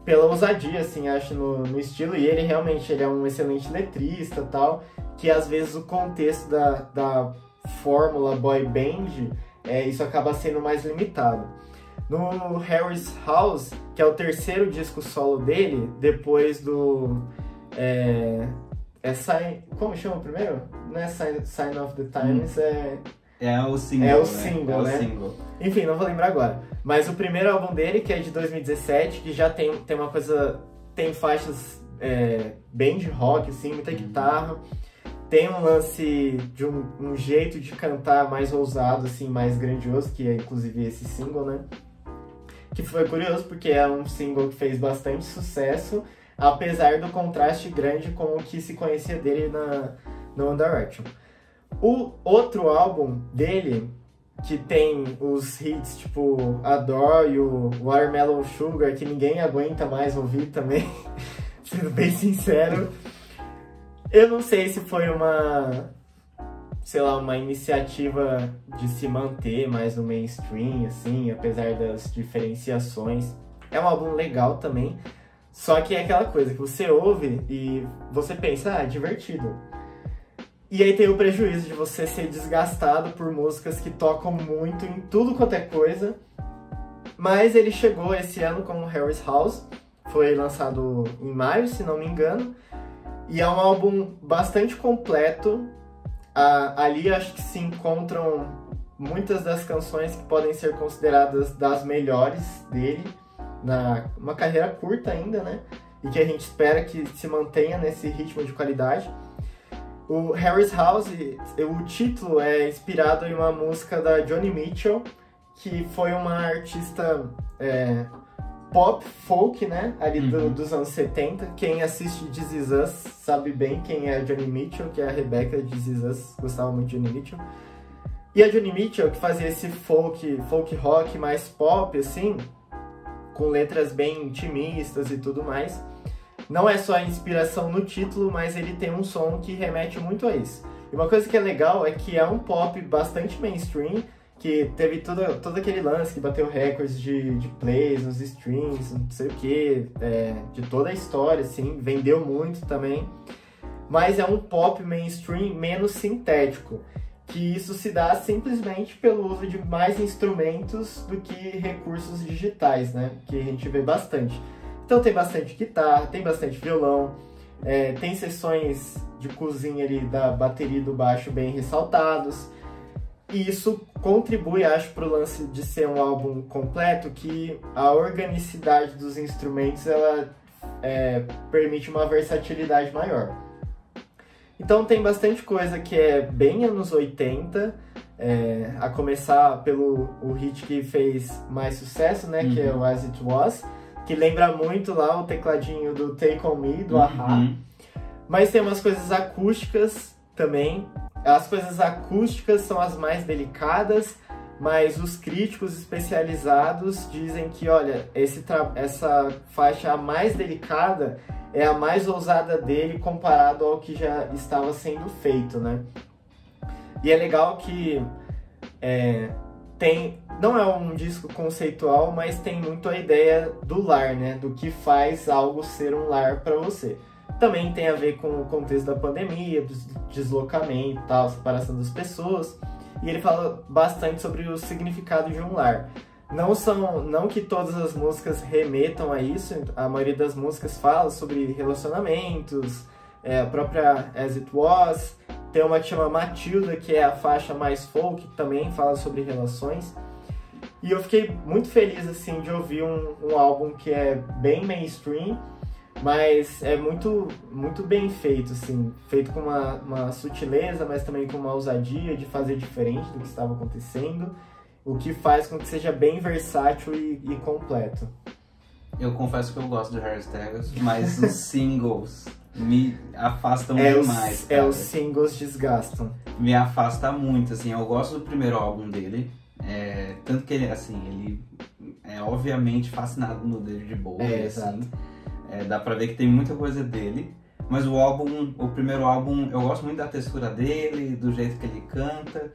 pela ousadia, assim, acho, no estilo, e ele realmente é um excelente letrista e tal, que às vezes o contexto da fórmula boy band, isso acaba sendo mais limitado. No Harry's House, que é o terceiro disco solo dele, depois do... como chama o primeiro? Não é Sign of the Times, É o single, é o single, né? É o single. Enfim, não vou lembrar agora. Mas o primeiro álbum dele, que é de 2017, que já tem uma coisa... Tem faixas bem de rock, assim, muita guitarra. Tem um lance de um jeito de cantar mais ousado, assim, mais grandioso, que é inclusive esse single, né? Que foi curioso, porque é um single que fez bastante sucesso, apesar do contraste grande com o que se conhecia dele no One Direction. O outro álbum dele, que tem os hits tipo Adore e o Watermelon Sugar, que ninguém aguenta mais ouvir também, sendo bem sincero, eu não sei se foi sei lá, uma iniciativa de se manter mais no mainstream, assim, apesar das diferenciações. É um álbum legal também, só que é aquela coisa que você ouve e você pensa, é divertido. E aí tem o prejuízo de você ser desgastado por músicas que tocam muito em tudo quanto é coisa. Mas ele chegou esse ano com o Harris House, foi lançado em maio, se não me engano, e é um álbum bastante completo. Ali acho que se encontram muitas das canções que podem ser consideradas das melhores dele, uma carreira curta ainda, né? E que a gente espera que se mantenha nesse ritmo de qualidade. O Harris House, o título é inspirado em uma música da Joni Mitchell, que foi uma artista pop, folk, né? Ali dos anos 70. Quem assiste This Is Us sabe bem quem é a Joni Mitchell, que é a Rebecca de This Is Us, gostava muito de Joni Mitchell. E a Joni Mitchell, que fazia esse folk rock mais pop, assim, com letras bem intimistas e tudo mais. Não é só a inspiração no título, mas ele tem um som que remete muito a isso. E uma coisa que é legal é que é um pop bastante mainstream, que teve todo aquele lance que bateu recordes de plays nos streams, não sei o que, de toda a história, assim, vendeu muito também. Mas é um pop mainstream menos sintético, que isso se dá simplesmente pelo uso de mais instrumentos do que recursos digitais, né, que a gente vê bastante. Então tem bastante guitarra, tem bastante violão, tem sessões de cozinha ali da bateria e do baixo bem ressaltados. E isso contribui, acho, para o lance de ser um álbum completo, que a organicidade dos instrumentos ela permite uma versatilidade maior. Então tem bastante coisa que é bem anos 80, a começar pelo hit que fez mais sucesso, né, que é o As It Was, que lembra muito lá o tecladinho do Take On Me, do A-ha. Mas tem umas coisas acústicas também. As coisas acústicas são as mais delicadas, mas os críticos especializados dizem que, olha, essa faixa mais delicada é a mais ousada dele comparado ao que já estava sendo feito, né? E é legal que não é um disco conceitual, mas tem muito a ideia do lar, né? Do que faz algo ser um lar para você. Também tem a ver com o contexto da pandemia, do deslocamento e tal, separação das pessoas. E ele fala bastante sobre o significado de um lar. Não que todas as músicas remetam a isso, a maioria das músicas fala sobre relacionamentos, a própria As It Was. Tem uma que chama Matilda, que é a faixa mais folk, que também fala sobre relações. E eu fiquei muito feliz assim, de ouvir um álbum que é bem mainstream, mas é muito, muito bem feito, assim, feito com uma sutileza, mas também com uma ousadia de fazer diferente do que estava acontecendo, o que faz com que seja bem versátil e completo. Eu confesso que eu gosto de Harry Styles, mas os singles me afastam demais. Os singles desgastam. Me afasta muito, assim, eu gosto do primeiro álbum dele, tanto que ele, assim, ele é obviamente fascinado no David Bowie, assim. Dá pra ver que tem muita coisa dele, mas o primeiro álbum, eu gosto muito da textura dele, do jeito que ele canta.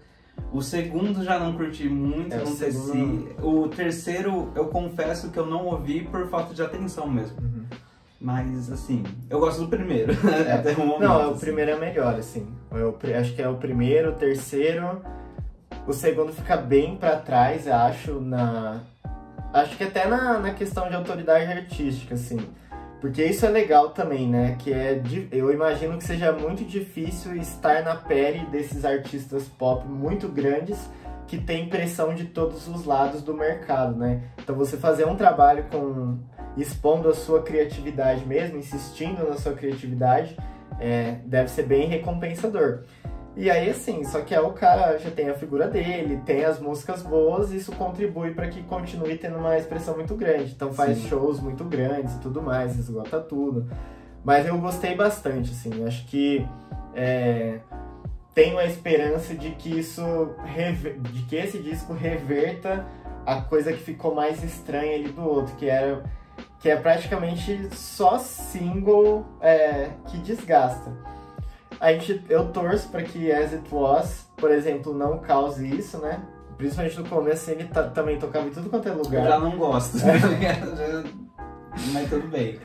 O segundo já não curti muito, não sei se... O terceiro, eu confesso que eu não ouvi por falta de atenção mesmo. Mas, assim, eu gosto do primeiro, até o momento. Não, o primeiro é melhor, assim. Eu acho que é o primeiro, o terceiro... O segundo fica bem pra trás, acho, Acho que até na questão de autoridade artística, assim. Porque isso é legal também, né? Que eu imagino que seja muito difícil estar na pele desses artistas pop muito grandes que tem pressão de todos os lados do mercado, né? Então você fazer um trabalho expondo a sua criatividade mesmo, insistindo na sua criatividade, deve ser bem recompensador. E aí, assim, só que o cara já tem a figura dele, tem as músicas boas, e isso contribui para que continue tendo uma expressão muito grande. Então faz shows muito grandes e tudo mais, esgota tudo. Mas eu gostei bastante, assim, acho que tenho a esperança de que esse disco reverta a coisa que ficou mais estranha ali do outro, que é praticamente só single que desgasta. eu torço pra que As It Was, por exemplo, não cause isso, né? Principalmente no começo, ele também tocava em tudo quanto é lugar. Eu já não gosto, mas tudo bem.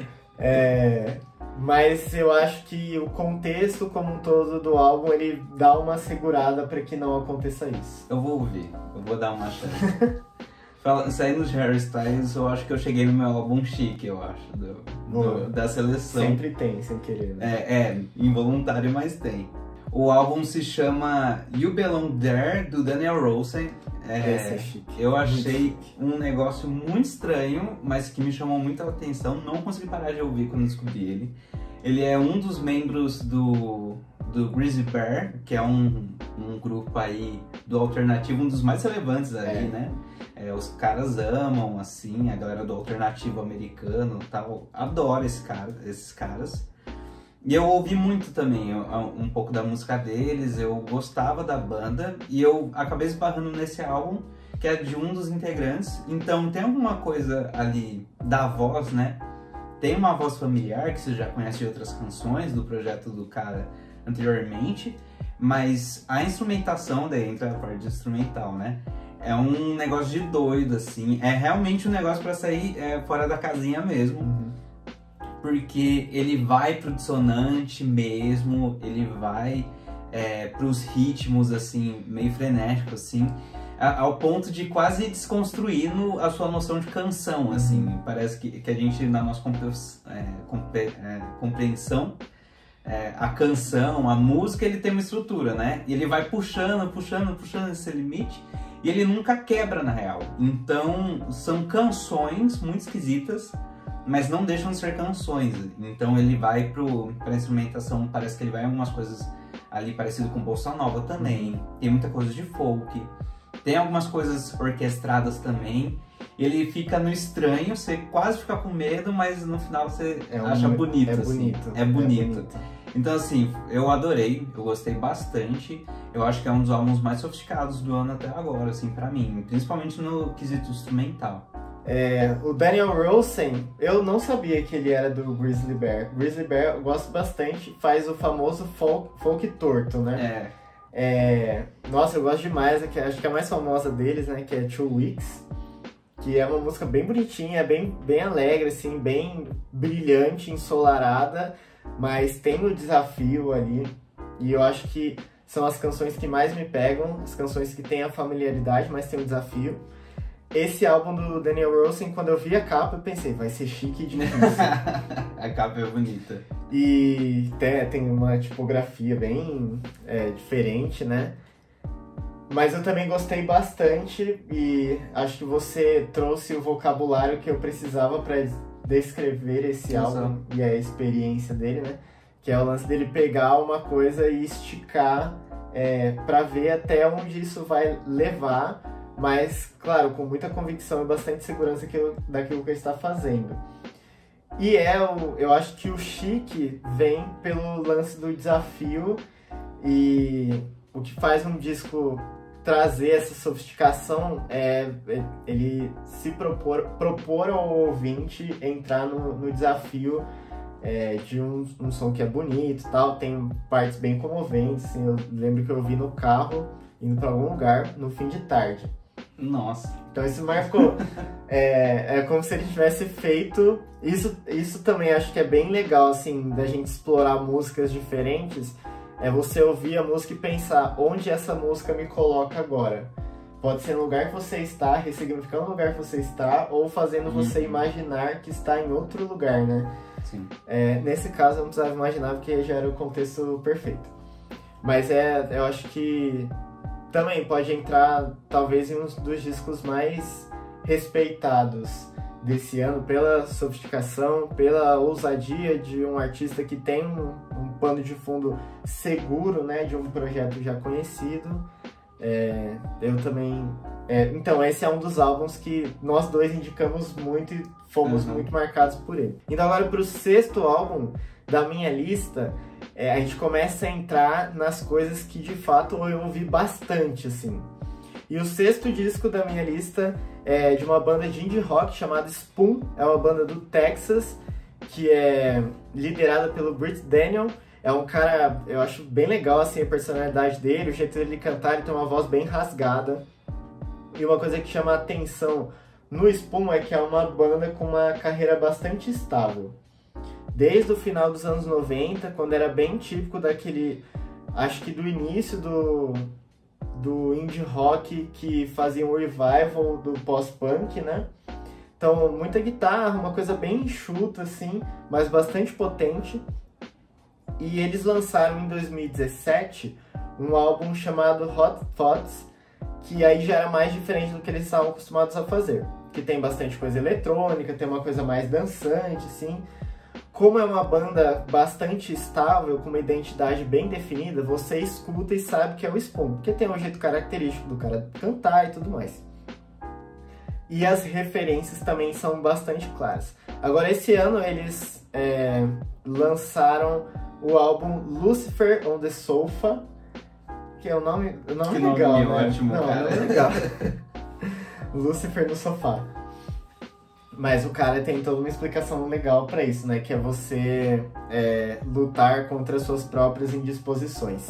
Mas eu acho que o contexto como um todo do álbum, ele dá uma segurada pra que não aconteça isso. Eu vou ouvir, eu vou dar uma chance. Saindo de Harry Styles, eu acho que eu cheguei no meu álbum chique, eu acho, da seleção. Sempre tem, sem querer, né? Involuntário, mas tem. O álbum se chama You Belong There, do Daniel Rosen. Esse é chique. Eu achei um negócio muito estranho, mas que me chamou muita atenção. Não consegui parar de ouvir quando descobri ele. Ele é um dos membros do Grizzly Bear, que é um grupo aí do alternativo, um dos mais relevantes ali, né? Os caras amam, assim, a galera do alternativo americano e tal. Adoro esses caras. E eu ouvi muito também, um pouco da música deles, eu gostava da banda e eu acabei esbarrando nesse álbum, que é de um dos integrantes. Então tem alguma coisa ali da voz, né? Tem uma voz familiar que você já conhece de outras canções do projeto do cara anteriormente, mas a instrumentação, daí entra a parte de instrumental, né? É um negócio de doido, assim, é realmente um negócio pra sair fora da casinha mesmo. Porque ele vai pro dissonante mesmo, ele vai pros ritmos, assim, meio frenéticos, assim, ao ponto de quase desconstruir a sua noção de canção, assim. Parece que a gente, na nossa compreensão, a canção, a música, ele tem uma estrutura, né? E ele vai puxando esse limite, e ele nunca quebra, na real. Então, são canções muito esquisitas, mas não deixam de ser canções. Então ele vai pra instrumentação, parece que ele vai em algumas coisas ali parecido com Bossa Nova também, tem muita coisa de folk, tem algumas coisas orquestradas também, ele fica no estranho, você quase fica com medo, mas no final você acha bonito. É bonito. Então assim, eu adorei, eu gostei bastante, eu acho que é um dos álbuns mais sofisticados do ano até agora, assim, pra mim, principalmente no quesito instrumental. O Daniel Rosen, eu não sabia que ele era do Grizzly Bear. Grizzly Bear eu gosto bastante, faz o famoso folk torto, né? Nossa, eu gosto demais, acho que a mais famosa deles, né, que é 2 Weeks, que é uma música bem bonitinha, bem alegre, assim, bem brilhante, ensolarada, mas tem o desafio ali, e eu acho que são as canções que mais me pegam, as canções que têm a familiaridade, mas tem o desafio. Esse álbum do Daniel Rosen, quando eu vi a capa, eu pensei, vai ser chique e difícil. A capa é bonita. E tem uma tipografia bem diferente, né? Mas eu também gostei bastante e acho que você trouxe o vocabulário que eu precisava para descrever esse álbum e a experiência dele, né? Que é o lance dele pegar uma coisa e esticar para ver até onde isso vai levar, mas, claro, com muita convicção e bastante segurança daquilo que ele está fazendo. E eu acho que o chique vem pelo lance do desafio, e o que faz um disco trazer essa sofisticação é ele se propor ao ouvinte entrar no desafio de um som que é bonito e tal, tem partes bem comoventes, assim, eu lembro que eu vi no carro, indo para algum lugar, no fim de tarde. Nossa. Então isso marcou. É como se ele tivesse feito... Isso também acho que é bem legal, assim, da gente explorar músicas diferentes. É você ouvir a música e pensar onde essa música me coloca agora. Pode ser no lugar que você está, ressignificando o lugar que você está, ou fazendo você imaginar que está em outro lugar, né? Sim. Nesse caso eu não precisava imaginar porque já era o contexto perfeito. Mas eu acho que também pode entrar, talvez, em um dos discos mais respeitados desse ano, pela sofisticação, pela ousadia de um artista que tem um pano de fundo seguro, né, de um projeto já conhecido. Eu também... então, esse é um dos álbuns que nós dois indicamos muito e fomos muito marcados por ele. Indo agora para o 6º álbum da minha lista, a gente começa a entrar nas coisas que de fato eu ouvi bastante, assim. E o 6º disco da minha lista é de uma banda de indie rock chamada Spoon, é uma banda do Texas, que é liderada pelo Britt Daniel. É um cara, eu acho bem legal assim a personalidade dele, o jeito dele cantar, ele tem uma voz bem rasgada. E uma coisa que chama a atenção no Spoon é que é uma banda com uma carreira bastante estável. Desde o final dos anos 90, quando era bem típico daquele, acho que do início do indie rock que fazia um revival do pós-punk, né? Então, muita guitarra, uma coisa bem enxuta, assim, mas bastante potente. E eles lançaram em 2017 um álbum chamado Hot Thoughts, que aí já era mais diferente do que eles estavam acostumados a fazer. Que tem bastante coisa eletrônica, tem uma coisa mais dançante, assim. Como é uma banda bastante estável, com uma identidade bem definida, você escuta e sabe que é o Spoon, porque tem um jeito característico do cara cantar e tudo mais. E as referências também são bastante claras. Agora, esse ano eles lançaram o álbum Lucifer on the Sofa, que é o nome legal, nome né? ótimo, não, cara. Nome legal. Lucifer no sofá. Mas o cara tem toda uma explicação legal pra isso, né? Que é você lutar contra as suas próprias indisposições.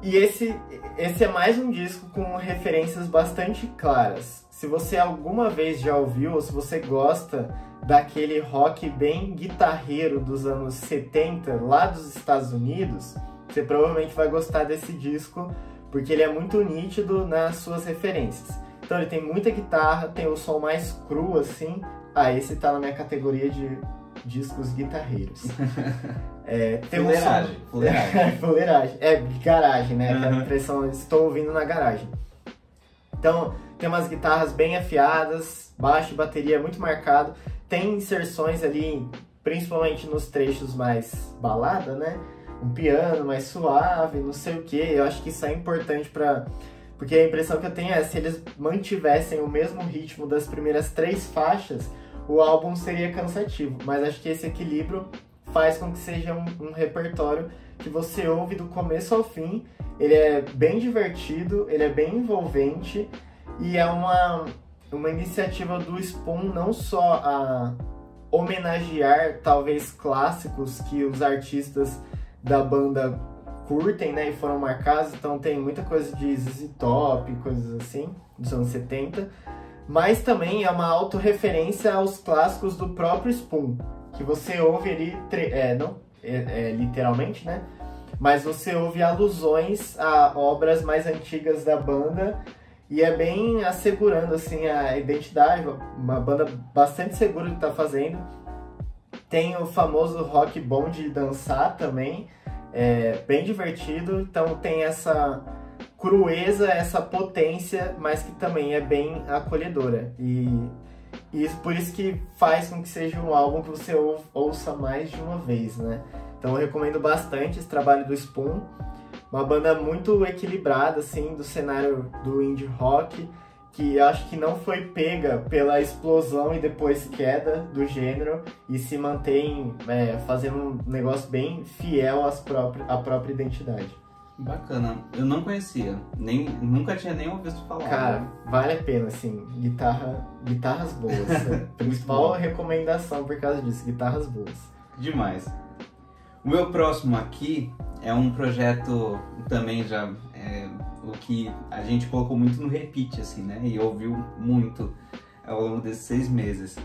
E esse é mais um disco com referências bastante claras. Se você alguma vez já ouviu, ou se você gosta daquele rock bem guitarreiro dos anos 70, lá dos Estados Unidos, você provavelmente vai gostar desse disco, porque ele é muito nítido nas suas referências. Então ele tem muita guitarra, tem o som mais cru, assim. Esse tá na minha categoria de discos guitarreiros. Tem fuleiragem, fuleiragem. Fuleiragem. Garagem, né? Aquela impressão, estou ouvindo na garagem. Então, tem umas guitarras bem afiadas, baixo e bateria muito marcado. Tem inserções ali, principalmente nos trechos mais balada, né? Um piano mais suave, não sei o que. Eu acho que isso é importante porque a impressão que eu tenho é, se eles mantivessem o mesmo ritmo das primeiras 3 faixas, o álbum seria cansativo. Mas acho que esse equilíbrio faz com que seja um repertório que você ouve do começo ao fim. Ele é bem divertido, ele é bem envolvente e é uma iniciativa do Spoon não só a homenagear talvez clássicos que os artistas da banda curtem, né, e foram marcados, então tem muita coisa de ZZ Top, coisas assim, dos anos 70, mas também é uma autorreferência aos clássicos do próprio Spoon, que você ouve ali, não literalmente, né, mas você ouve alusões a obras mais antigas da banda, e é bem assegurando, assim, a identidade, uma banda bastante segura do que tá fazendo. Tem o famoso rock bom de dançar também, bem divertido, então tem essa crueza, essa potência, mas que também é bem acolhedora. E por isso que faz com que seja um álbum que você ouça mais de uma vez, né? Então eu recomendo bastante esse trabalho do Spoon, uma banda muito equilibrada, assim, do cenário do indie rock, que eu acho que não foi pega pela explosão e depois queda do gênero e se mantém fazendo um negócio bem fiel à própria identidade. Bacana, eu não conhecia, nunca tinha nem ouvido falar. Cara, vale a pena, assim, guitarras boas. Principal recomendação por causa disso, guitarras boas. Demais. O meu próximo aqui é um projeto também já, o que a gente colocou muito no repeat, assim, né? E ouviu muito ao longo desses 6 meses.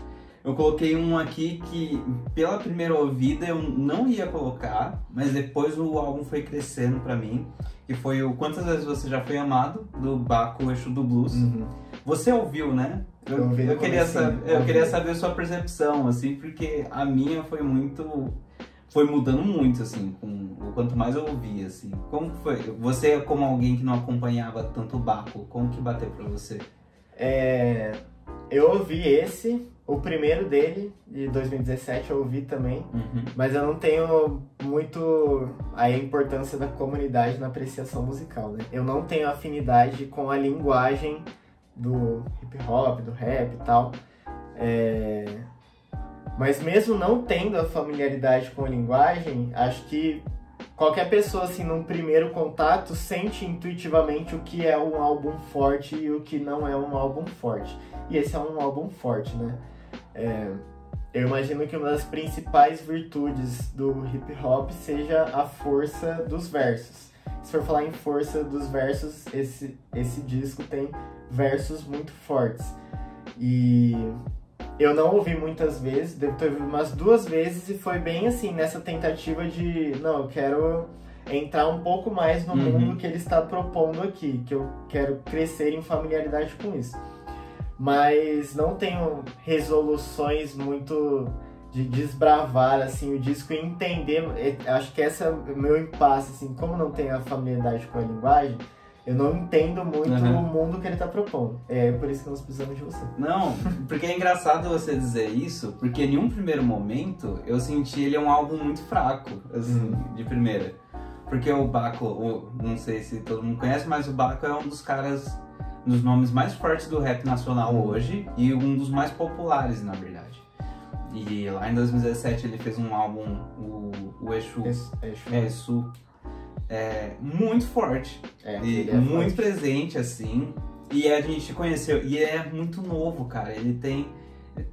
Eu coloquei um aqui que, pela primeira ouvida, eu não ia colocar, mas depois o álbum foi crescendo pra mim, que foi o Quantas Vezes Você Já Foi Amado, do Baco Exu do Blues. Uhum. Você ouviu, né? Eu queria saber a sua percepção, assim, porque a minha foi mudando muito, assim, quanto mais eu ouvia, assim. Como que foi? Você, como alguém que não acompanhava tanto o Baco, como que bateu pra você? Eu ouvi o primeiro dele, de 2017, eu ouvi também, mas eu não tenho muito a importância da comunidade na apreciação musical, né? Eu não tenho afinidade com a linguagem do hip hop, do rap e tal, mas mesmo não tendo a familiaridade com a linguagem, acho que qualquer pessoa, assim, num primeiro contato, sente intuitivamente o que é um álbum forte e o que não é um álbum forte. E esse é um álbum forte, né? Eu imagino que uma das principais virtudes do hip hop seja a força dos versos. Se for falar em força dos versos, esse disco tem versos muito fortes. E eu não ouvi muitas vezes, devo ter ouvido umas 2 vezes e foi bem assim, nessa tentativa de, não, eu quero entrar um pouco mais no mundo que ele está propondo aqui, que eu quero crescer em familiaridade com isso. Mas não tenho resoluções muito de desbravar assim, o disco e entender. Acho que esse é o meu impasse, assim, como não tenho a familiaridade com a linguagem, eu não entendo muito o mundo que ele tá propondo. É por isso que nós precisamos de você. Não, porque é engraçado você dizer isso, porque em um primeiro momento eu senti ele um álbum muito fraco, assim, de primeira. Porque o Baco, não sei se todo mundo conhece, mas o Baco é um dos caras, um dos nomes mais fortes do rap nacional hoje e um dos mais populares, na verdade. E lá em 2017 ele fez um álbum, o Exu, muito forte, e muito presente, assim, e a gente conheceu, e é muito novo, cara,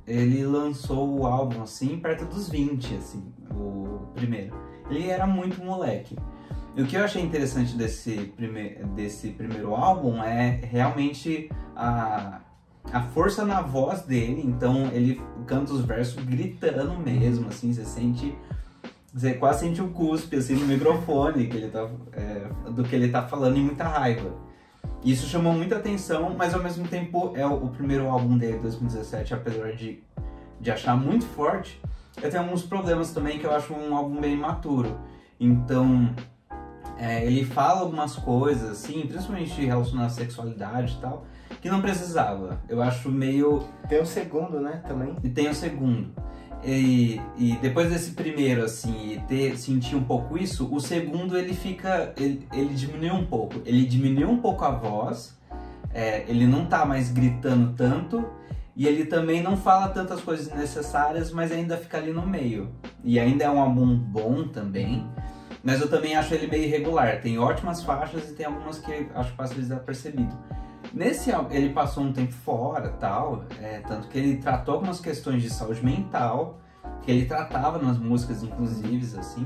ele lançou o álbum, assim, perto dos 20, assim, o primeiro. Ele era muito moleque. E o que eu achei interessante desse primeiro álbum é realmente a força na voz dele. Então ele canta os versos gritando mesmo, assim, você quase sente um cuspe assim, no microfone que ele do que ele tá falando, e muita raiva. Isso chamou muita atenção, mas ao mesmo tempo é o primeiro álbum dele, 2017, apesar de achar muito forte, eu tenho alguns problemas também, que eu acho um álbum bem imaturo. Então, ele fala algumas coisas, assim, principalmente relacionadas à sexualidade e tal, que não precisava. Eu acho meio... Tem o segundo, né, também? E tem o segundo. E depois desse primeiro, assim, sentir um pouco isso, o segundo ele diminui um pouco. Ele diminui um pouco a voz, ele não tá mais gritando tanto, e ele também não fala tantas coisas necessárias, mas ainda fica ali no meio. E ainda é um álbum bom também, mas eu também acho ele meio irregular. Tem ótimas faixas e tem algumas que acho fácil de desapercebido. Nesse álbum, ele passou um tempo fora, tal, tanto que ele tratou algumas questões de saúde mental, que ele tratava nas músicas, inclusive, assim,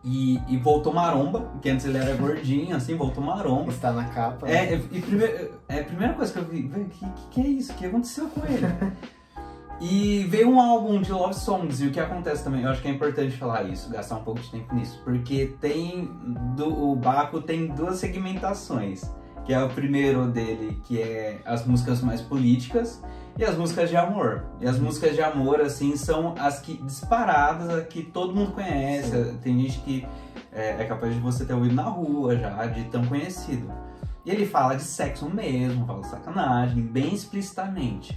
e voltou maromba, que antes ele era gordinho, assim, voltou maromba. Está na capa. A primeira coisa que eu vi, que é isso? O que aconteceu com ele? E veio um álbum de love songs, e o que acontece também, eu acho que é importante falar isso, gastar um pouco de tempo nisso, porque o Baco tem 2 segmentações, que é o primeiro dele, que é as músicas mais políticas, e as músicas de amor. E as músicas de amor, assim, são as que disparadas, as que todo mundo conhece. Sim. Tem gente que é capaz de você ter ouvido na rua já, de tão conhecido. E ele fala de sexo mesmo, fala de sacanagem, bem explicitamente.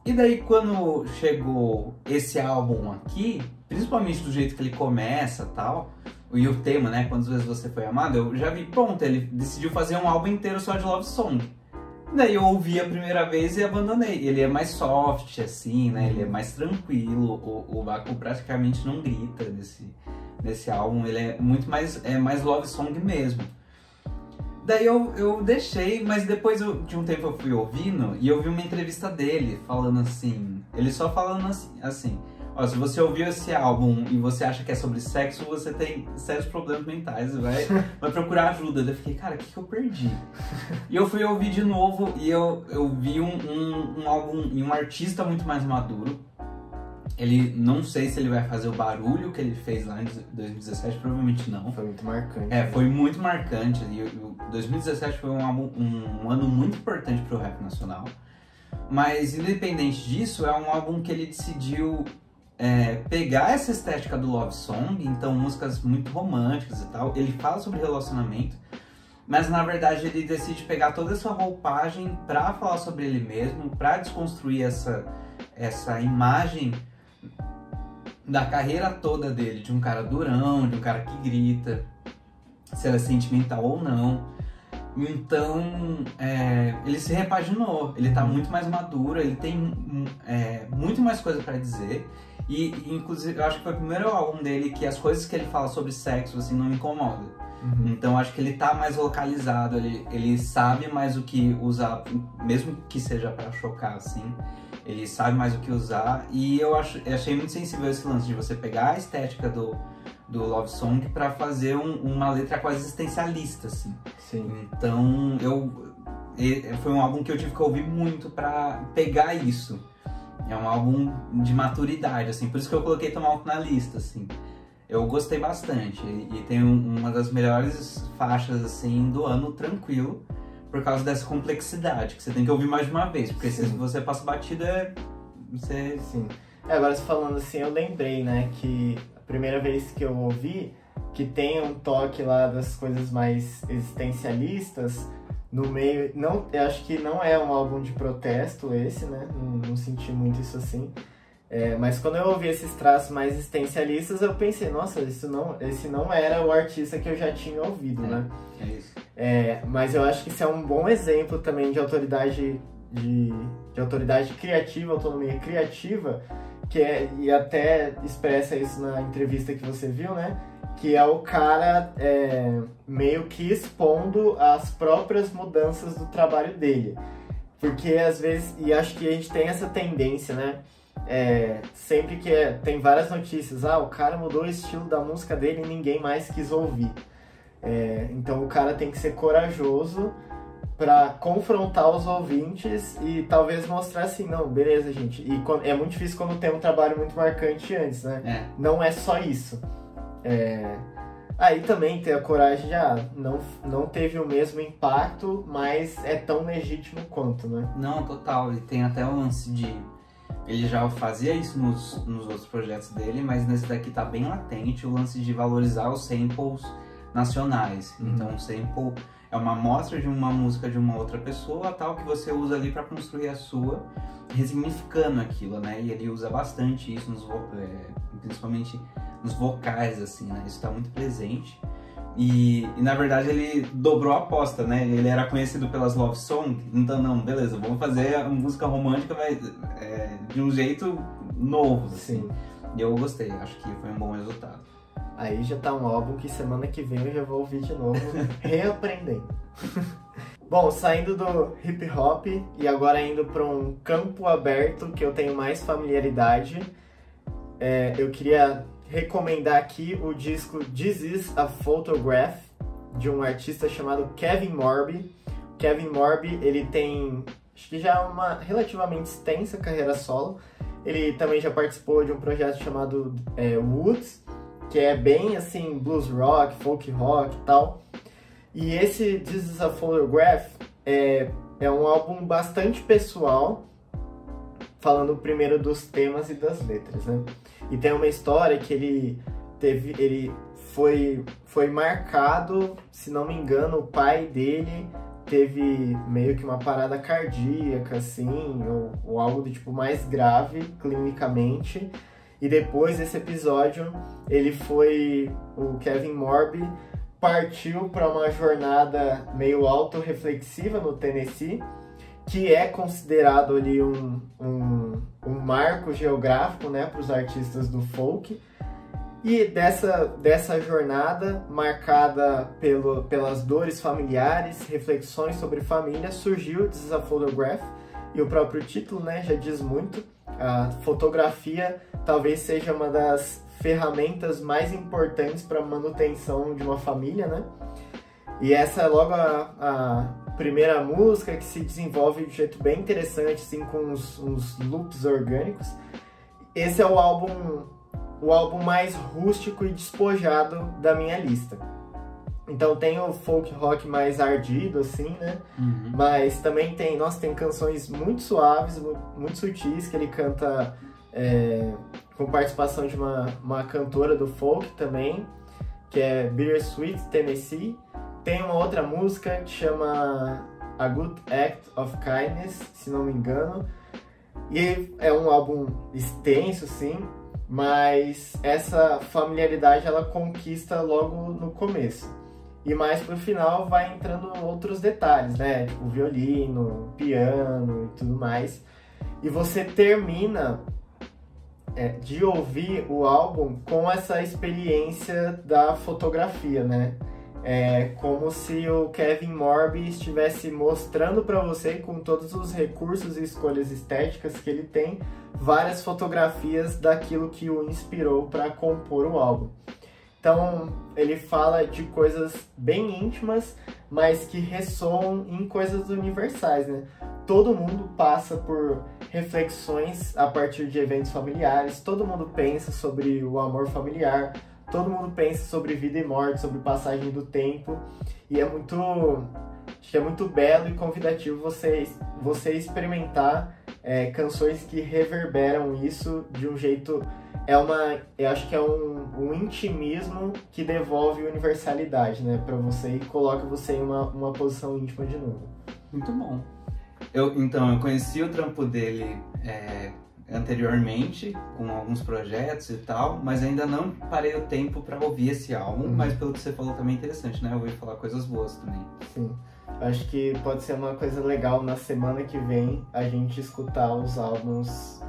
E daí quando chegou esse álbum aqui, principalmente do jeito que ele começa e tal, e o tema, né, quantas vezes você foi amado, eu já vi, pronto, ele decidiu fazer um álbum inteiro só de love song. Daí eu ouvi a primeira vez e abandonei. Ele é mais soft, assim, né, ele é mais tranquilo, o Baco praticamente não grita nesse álbum, ele é muito mais, mais love song mesmo. Daí eu deixei, mas depois de um tempo eu fui ouvindo e eu vi uma entrevista dele falando assim, ele só falando assim, ó, se você ouviu esse álbum e você acha que é sobre sexo, você tem sérios problemas mentais, vai procurar ajuda. Daí eu fiquei, cara, o que eu perdi? E eu fui ouvir de novo e eu vi um álbum e um artista muito mais maduro. Ele, não sei se ele vai fazer o barulho que ele fez lá em 2017, provavelmente não. Foi muito marcante. Foi muito marcante. E 2017 foi um ano muito importante pro rap nacional. Mas, independente disso, é um álbum que ele decidiu pegar essa estética do love song, então músicas muito românticas e tal. Ele fala sobre relacionamento, mas na verdade ele decide pegar toda essa roupagem pra falar sobre ele mesmo, pra desconstruir essa imagem da carreira toda dele, de um cara durão, de um cara que grita, se ela é sentimental ou não. Então, ele se repaginou, ele tá muito mais maduro, ele tem muito mais coisa pra dizer. E inclusive, eu acho que foi o primeiro álbum dele que as coisas que ele fala sobre sexo, assim, não me incomodam. Então acho que ele tá mais localizado, ele sabe mais o que usar, mesmo que seja pra chocar, assim. Ele sabe mais o que usar. E eu achei muito sensível esse lance de você pegar a estética do Love Song pra fazer uma letra quase existencialista, assim. Sim. Então foi um álbum que eu tive que ouvir muito pra pegar isso. É um álbum de maturidade, assim, por isso que eu coloquei Tão Alto na lista, assim. Eu gostei bastante e tem uma das melhores faixas, assim, do ano, tranquilo, por causa dessa complexidade, que você tem que ouvir mais de uma vez, porque se você passa batida, você... Sim. Agora, você falando assim, eu lembrei, né, que a primeira vez que eu ouvi, que tem um toque lá das coisas mais existencialistas, no meio... Não, eu acho que não é um álbum de protesto esse, né, não senti muito isso assim. Mas quando eu ouvi esses traços mais existencialistas, eu pensei, nossa, esse não era o artista que eu já tinha ouvido, né? É isso. Mas eu acho que isso é um bom exemplo também de autoridade de autoridade criativa, autonomia criativa, e até expressa isso na entrevista que você viu, né? Que é o cara meio que expondo as próprias mudanças do trabalho dele. Porque às vezes, e acho que a gente tem essa tendência, né? Sempre que tem várias notícias, o cara mudou o estilo da música dele e ninguém mais quis ouvir. Então o cara tem que ser corajoso para confrontar os ouvintes e talvez mostrar assim, não, beleza, gente. E é muito difícil quando tem um trabalho muito marcante antes, né? Não é só isso. Aí também ter a coragem de, não teve o mesmo impacto, mas é tão legítimo quanto, né? Não, total. E tem até o lance de... Ele já fazia isso nos outros projetos dele, mas nesse daqui tá bem latente o lance de valorizar os samples nacionais. Então o sample é uma amostra de uma música de uma outra pessoa, tal, que você usa ali para construir a sua, resignificando aquilo, né? E ele usa bastante isso, principalmente nos vocais, assim, né? Isso tá muito presente. E na verdade ele dobrou a aposta, né? Ele era conhecido pelas Love Song, então não, beleza, vamos fazer a música romântica de um jeito novo, assim. Sim. E eu gostei, acho que foi um bom resultado. Aí já tá um álbum que semana que vem eu já vou ouvir de novo, reaprendendo. Bom, saindo do hip hop e agora indo para um campo aberto que eu tenho mais familiaridade, eu queria recomendar aqui o disco This Is a Photograph, de um artista chamado Kevin Morby. Kevin Morby, ele tem, acho que já uma relativamente extensa carreira solo. Ele também já participou de um projeto chamado Woods, que é bem assim, blues rock, folk rock e tal. E esse This Is a Photograph é um álbum bastante pessoal, falando primeiro dos temas e das letras, né? E tem uma história que ele foi marcado, se não me engano, o pai dele teve meio que uma parada cardíaca, assim, ou algo do tipo mais grave, clinicamente. E depois desse episódio, o Kevin Morby partiu para uma jornada meio autorreflexiva no Tennessee, que é considerado ali um marco geográfico, né, para os artistas do folk. E dessa jornada, marcada pelas dores familiares, reflexões sobre família, surgiu This Is a Photograph, e o próprio título, né, já diz muito. A fotografia talvez seja uma das ferramentas mais importantes para a manutenção de uma família, né? E essa é logo a primeira música, que se desenvolve de um jeito bem interessante, assim, com uns loops orgânicos. Esse é o álbum mais rústico e despojado da minha lista. Então tem o folk rock mais ardido, assim, né? Mas também tem canções muito suaves, muito sutis, que ele canta com participação de uma cantora do folk também, que é Bittersweet Tennessee. Tem uma outra música que chama A Good Act of Kindness, se não me engano. E é um álbum extenso, sim, mas essa familiaridade ela conquista logo no começo. E mais pro final vai entrando outros detalhes, né? Tipo violino, piano e tudo mais. E você termina de ouvir o álbum com essa experiência da fotografia, né? É como se o Kevin Morby estivesse mostrando para você, com todos os recursos e escolhas estéticas que ele tem, várias fotografias daquilo que o inspirou para compor o álbum. Então, ele fala de coisas bem íntimas, mas que ressoam em coisas universais, né? Todo mundo passa por reflexões a partir de eventos familiares, todo mundo pensa sobre o amor familiar, todo mundo pensa sobre vida e morte, sobre passagem do tempo, e acho que é muito belo e convidativo você experimentar canções que reverberam isso de um jeito... eu acho que é um intimismo que devolve universalidade, né, pra você e coloca você em uma posição íntima de novo. Muito bom. Eu conheci o trampo dele anteriormente, com alguns projetos e tal, mas ainda não parei o tempo pra ouvir esse álbum, mas pelo que você falou também é interessante, né? Eu ouvi falar coisas boas também. Sim. Acho que pode ser uma coisa legal na semana que vem a gente escutar os álbuns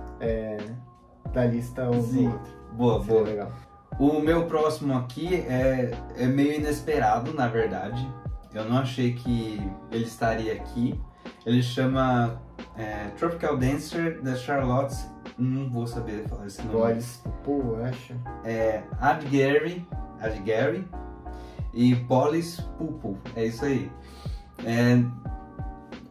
da lista um do outro. Boa. Legal. O meu próximo aqui é meio inesperado, na verdade. Eu não achei que ele estaria aqui. Ele chama Tropical Dancer, da Charlotte. Não vou saber falar esse nome. Boris Pupu, eu acho. Adgary e Boris Pupu. É isso aí.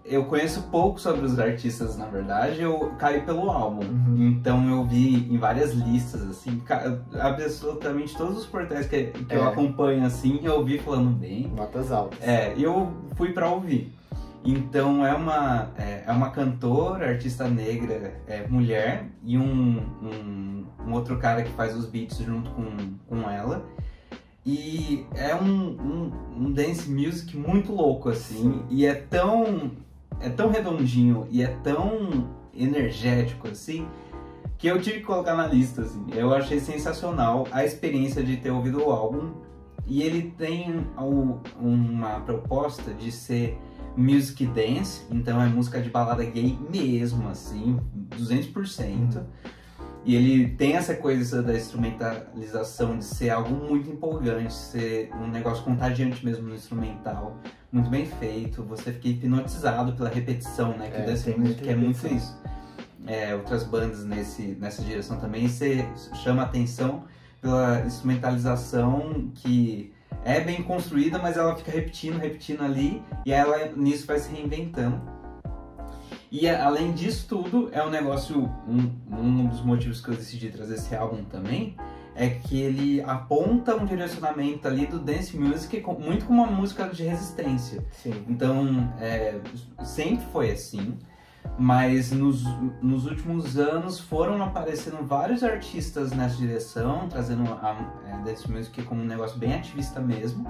Eu conheço pouco sobre os artistas, na verdade, eu caí pelo álbum. Então eu vi em várias listas, assim, absolutamente todos os portais que eu acompanho, assim, eu ouvi falando bem. Notas altas. E eu fui pra ouvir. Então é uma cantora, artista negra, mulher, e um outro cara que faz os beats junto com ela. E é um dance music muito louco, assim, e é tão redondinho e é tão energético, assim, que eu tive que colocar na lista, assim. Eu achei sensacional a experiência de ter ouvido o álbum, e ele tem uma proposta de ser music dance, então é música de balada gay mesmo, assim, 200%. E ele tem essa coisa da instrumentalização de ser algo muito empolgante, ser um negócio contagiante mesmo no instrumental, muito bem feito, você fica hipnotizado pela repetição, né? Que dance music é muito isso. Outras bandas nessa direção também, você chama atenção pela instrumentalização que é bem construída, mas ela fica repetindo ali, e ela nisso vai se reinventando. E além disso tudo, é um negócio, um dos motivos que eu decidi trazer esse álbum também, é que ele aponta um direcionamento ali do dance music muito como uma música de resistência. Sim. Então, sempre foi assim, mas nos últimos anos foram aparecendo vários artistas nessa direção, trazendo a dance music como um negócio bem ativista mesmo,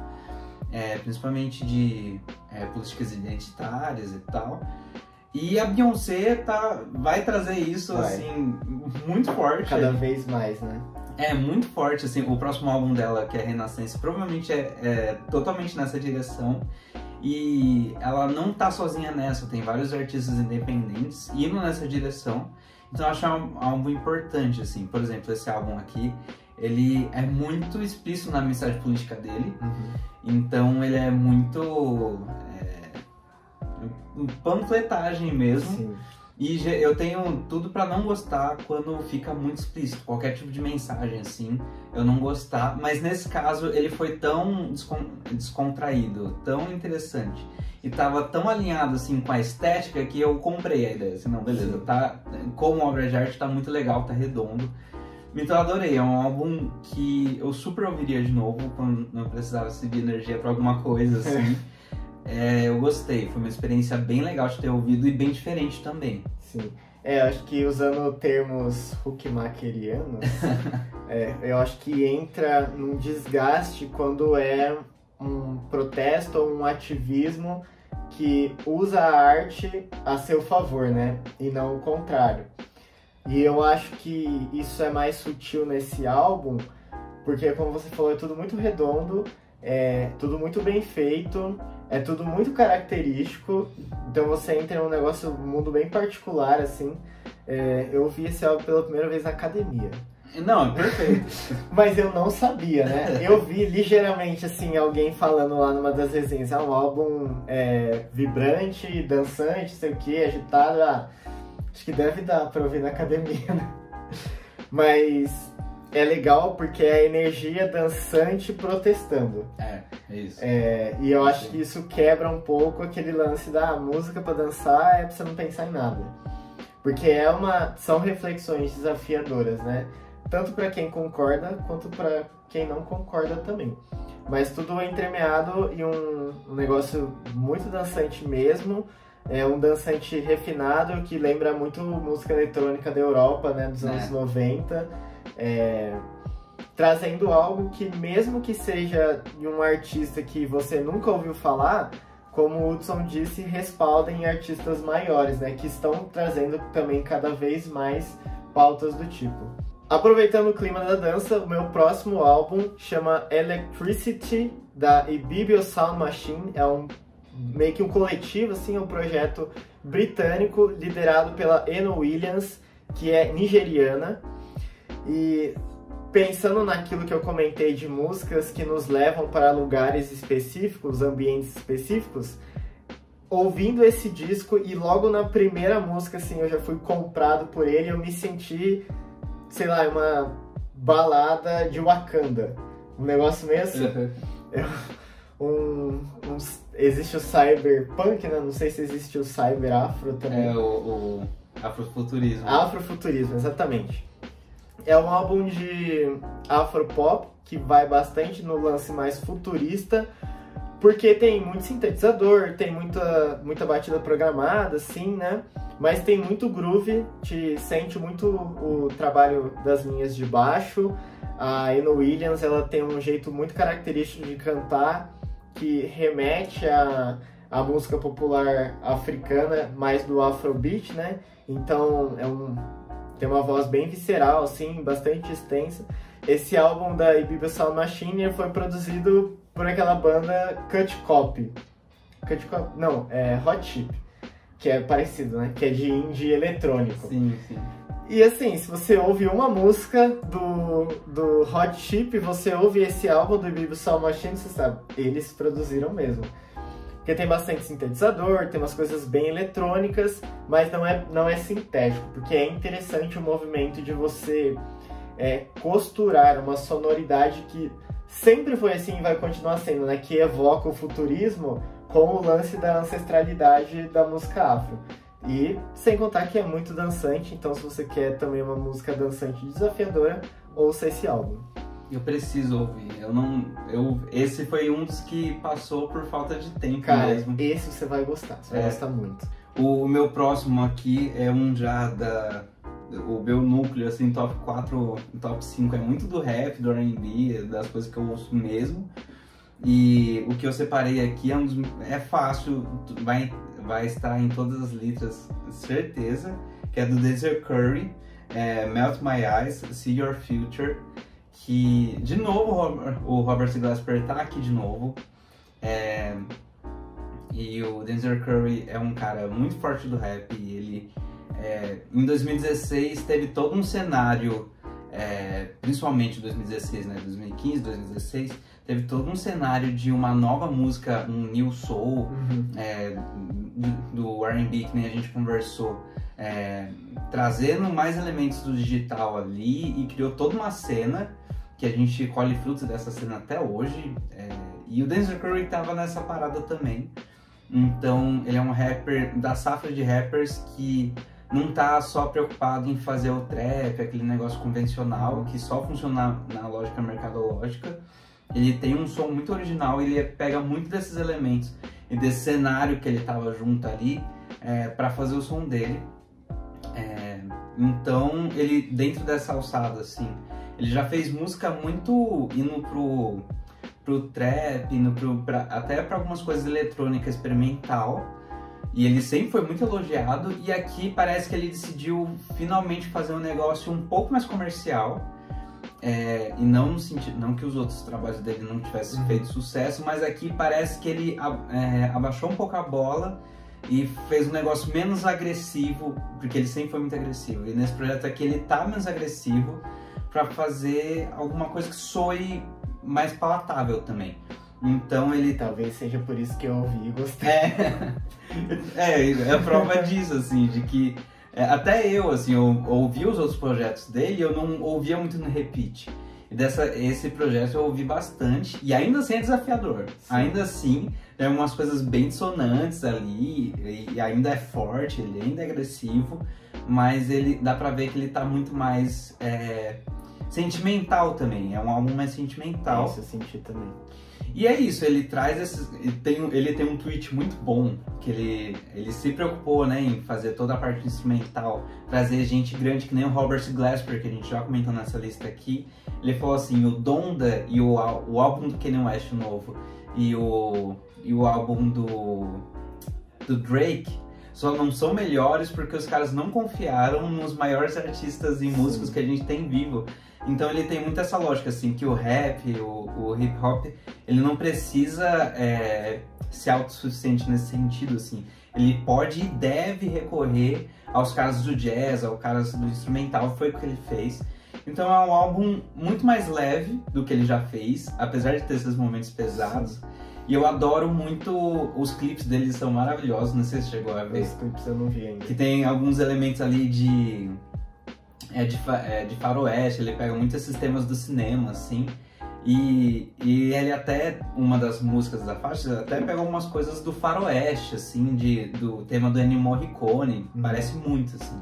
principalmente de políticas identitárias e tal. E a Beyoncé vai trazer isso, assim, muito forte. Cada vez mais, né? Muito forte, assim, o próximo álbum dela, que é Renascença, provavelmente é totalmente nessa direção. E ela não tá sozinha nessa, tem vários artistas independentes indo nessa direção. Então eu acho um álbum importante, assim. Por exemplo, esse álbum aqui, ele é muito explícito na mensagem política dele. Então ele é muito... panfletagem mesmo. Sim. E eu tenho tudo pra não gostar quando fica muito explícito, qualquer tipo de mensagem assim, eu não gostar, mas nesse caso ele foi tão descontraído, tão interessante e tava tão alinhado assim com a estética que eu comprei a ideia, assim, não, beleza, tá, como obra de arte tá muito legal, tá redondo. Então eu adorei, é um álbum que eu super ouviria de novo quando não precisasse de energia pra alguma coisa assim. Eu gostei, foi uma experiência bem legal de ter ouvido e bem diferente também. Sim. Acho que usando termos huckmakerianos, eu acho que entra num desgaste quando é um protesto ou um ativismo que usa a arte a seu favor, né? E não o contrário. E eu acho que isso é mais sutil nesse álbum, porque como você falou, é tudo muito redondo, é tudo muito bem feito, é tudo muito característico, então você entra em um negócio, um mundo bem particular, assim. Eu vi esse álbum pela primeira vez na academia. Não, é perfeito. Mas eu não sabia, né? Eu vi ligeiramente, assim, alguém falando lá numa das resenhas, um álbum vibrante, dançante, sei o que, agitado, acho que deve dar pra ouvir na academia, né? Mas é legal porque é a energia dançante protestando. É isso. E eu acho que isso quebra um pouco aquele lance da música pra dançar pra você não pensar em nada. Porque são reflexões desafiadoras, né? Tanto para quem concorda, quanto para quem não concorda também. Mas tudo entremeado em um negócio muito dançante mesmo. É um dançante refinado que lembra muito música eletrônica da Europa, né? Dos anos 90. Trazendo algo que, mesmo que seja de um artista que você nunca ouviu falar, como o Hudson disse, respaldem artistas maiores, né? Que estão trazendo também cada vez mais pautas do tipo. Aproveitando o clima da dança, o meu próximo álbum chama Electricity, da Ibibio Sound Machine. É meio que um coletivo, assim, um projeto britânico liderado pela Eno Williams, que é nigeriana. E pensando naquilo que eu comentei de músicas que nos levam para lugares específicos, ambientes específicos, ouvindo esse disco e logo na primeira música, assim, eu já fui comprado por ele, eu me senti, sei lá, uma balada de Wakanda. Um negócio meio assim. Existe o cyberpunk, né? Não sei se existe o cyberafro também. O afrofuturismo. Afrofuturismo, exatamente. É um álbum de afropop que vai bastante no lance mais futurista, porque tem muito sintetizador, tem muita batida programada, assim, né? Mas tem muito groove, te sente muito o trabalho das linhas de baixo. A Eno Williams, ela tem um jeito muito característico de cantar, que remete à música popular africana, mais do Afrobeat, né? Então, tem uma voz bem visceral, assim, bastante extensa. Esse álbum da Ibibio Sound Machine foi produzido por aquela banda Cut Copy. Não, é Hot Chip, que é parecido, né? Que é de indie eletrônico. Sim. E assim, se você ouve uma música do Hot Chip, você ouve esse álbum do Ibibio Sound Machine, você sabe, eles produziram mesmo. Porque tem bastante sintetizador, tem umas coisas bem eletrônicas, mas não é sintético, porque é interessante o movimento de você costurar uma sonoridade que sempre foi assim e vai continuar sendo, né? Que evoca o futurismo com o lance da ancestralidade da música afro. E sem contar que é muito dançante, então se você quer também uma música dançante desafiadora, ouça esse álbum. Eu preciso ouvir. Esse foi um dos que passou por falta de tempo. Cara, mesmo. Esse você vai gostar, você vai gostar muito. O meu próximo aqui é um já o meu núcleo, assim, top 4, top 5 é muito do rap, do R&B, das coisas que eu ouço mesmo. E o que eu separei aqui é fácil, vai estar em todas as letras, certeza, que é do Denzel Curry, Melt My Eyes, See Your Future, que, de novo, o Robert Glasper tá aqui de novo. E o Denzel Curry é um cara muito forte do rap, e ele, em 2016, teve todo um cenário, principalmente em 2016, né, 2015, 2016, teve todo um cenário de uma nova música, um new soul, do R&B, que nem a gente conversou, trazendo mais elementos do digital ali, e criou toda uma cena que a gente colhe frutos dessa cena até hoje, e o Denzel Curry estava nessa parada também. Então ele é um rapper da safra de rappers que não tá só preocupado em fazer o trap, aquele negócio convencional que só funciona na lógica mercadológica. Ele tem um som muito original, ele pega muito desses elementos e desse cenário que ele tava junto ali para fazer o som dele. Então ele, dentro dessa alçada, assim, ele já fez música muito indo pro trap, até para algumas coisas eletrônicas experimental, e ele sempre foi muito elogiado, e aqui parece que ele decidiu finalmente fazer um negócio um pouco mais comercial, e não no sentido, não que os outros trabalhos dele não tivessem feito sucesso, mas aqui parece que ele abaixou um pouco a bola e fez um negócio menos agressivo, porque ele sempre foi muito agressivo. E nesse projeto aqui ele tá menos agressivo para fazer alguma coisa que soe mais palatável também. Então ele... Talvez seja por isso que eu ouvi e gostei. É a prova disso, assim, de que até eu, assim, eu ouvi os outros projetos dele e eu não ouvia muito no repeat. E esse projeto eu ouvi bastante e ainda assim é desafiador. Sim. Ainda assim, tem umas coisas bem dissonantes ali e ainda é forte, ele ainda é agressivo, mas dá pra ver que ele tá muito mais sentimental também. É um álbum mais sentimental. Isso eu senti também. E é isso, ele traz ele tem um tweet muito bom, que ele se preocupou, né, em fazer toda a parte instrumental, trazer gente grande que nem o Robert Glasper, que a gente já comentou nessa lista aqui. Ele falou assim, o Donda e o álbum do Kanye West novo e o álbum do Drake só não são melhores porque os caras não confiaram nos maiores artistas e músicos que a gente tem vivo. Então ele tem muito essa lógica, assim, que o rap, o hip hop, ele não precisa ser autossuficiente nesse sentido, assim. Ele pode e deve recorrer aos caras do jazz, aos caras do instrumental, foi o que ele fez. Então é um álbum muito mais leve do que ele já fez, apesar de ter esses momentos pesados. E eu adoro muito, os clipes dele são maravilhosos, não sei se você chegou a ver. Os clipes eu não vi ainda. Que tem alguns elementos ali de faroeste, ele pega muitos esses temas do cinema, assim. E ele até, uma das músicas da faixa, até pega algumas coisas do faroeste, assim, do tema do Ennio Morricone, parece muito, assim.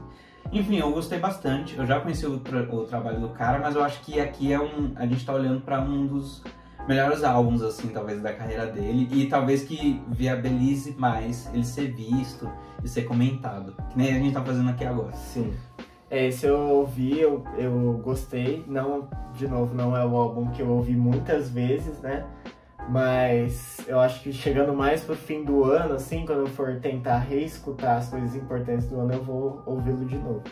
Enfim, eu gostei bastante, eu já conheci o trabalho do cara, mas eu acho que aqui a gente tá olhando para um dos melhores álbuns, assim, talvez, da carreira dele, e talvez que viabilize mais ele ser visto e ser comentado, que nem a gente tá fazendo aqui agora. Sim. Esse eu ouvi, eu gostei. Não, de novo, não é o álbum que eu ouvi muitas vezes, né? Mas eu acho que chegando mais pro fim do ano, assim, quando eu for tentar reescutar as coisas importantes do ano, eu vou ouvi-lo de novo.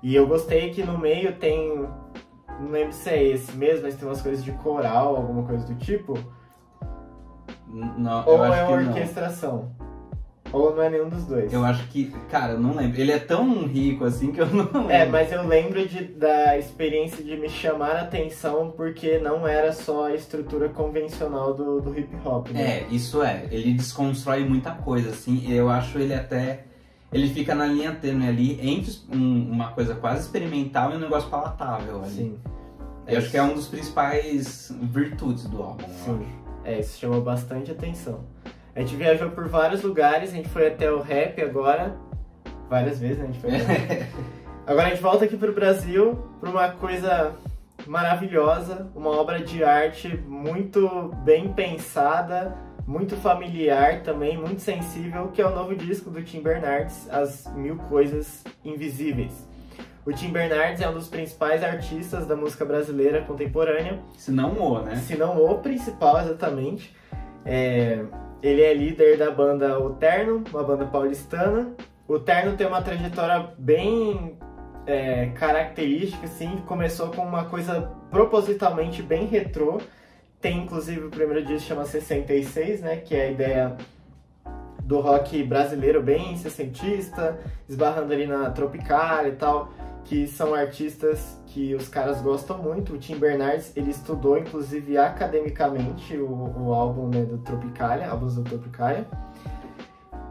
E eu gostei que no meio tem, não lembro se é esse mesmo, mas tem umas coisas de coral, alguma coisa do tipo. Não, ou é uma orquestração? Ou não é nenhum dos dois? Eu acho que, cara, eu não lembro. Ele é tão rico assim que eu não lembro. Mas eu lembro da experiência de me chamar a atenção porque não era só a estrutura convencional do hip hop, né? Isso ele desconstrói muita coisa, assim. Eu acho ele até... Ele fica na linha tênue ali entre uma coisa quase experimental e um negócio palatável ali. Sim. Eu acho que é um dos principais virtudes do álbum. Sim. Isso chama bastante atenção. A gente viajou por vários lugares, a gente foi até o rap agora, várias vezes, né? A gente foi Agora a gente volta aqui pro Brasil, para uma coisa maravilhosa, uma obra de arte muito bem pensada, muito familiar também, muito sensível, que é o novo disco do Tim Bernardes, As Mil Coisas Invisíveis. O Tim Bernardes é um dos principais artistas da música brasileira contemporânea. Se não o, né? Se não o principal, exatamente. Ele é líder da banda O Terno, uma banda paulistana. O Terno tem uma trajetória bem característica, assim. Começou com uma coisa propositalmente bem retrô. Tem, inclusive, o primeiro disco chama 66, né? Que é a ideia do rock brasileiro bem sessentista, esbarrando ali na Tropicália e tal, que são artistas que os caras gostam muito. O Tim Bernardes, ele estudou, inclusive, academicamente o álbum, né, do Tropicália, álbuns do Tropicália.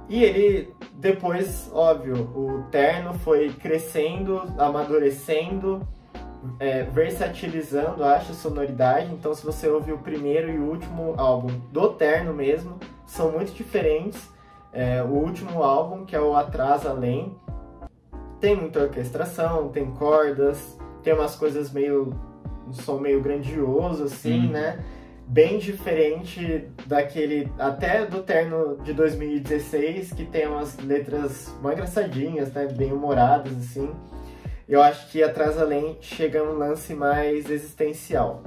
E ele, depois, óbvio, o Terno foi crescendo, amadurecendo, versatilizando, acho, a sonoridade. Então, se você ouvir o primeiro e o último álbum do Terno mesmo, são muito diferentes. O último álbum, que é o Atrás Além, tem muita orquestração, tem cordas, tem umas coisas um som meio grandioso, assim, né? Bem diferente daquele, até do Terno de 2016, que tem umas letras mais engraçadinhas, né? Bem humoradas, assim. Eu acho que Atrás Além chega a um lance mais existencial.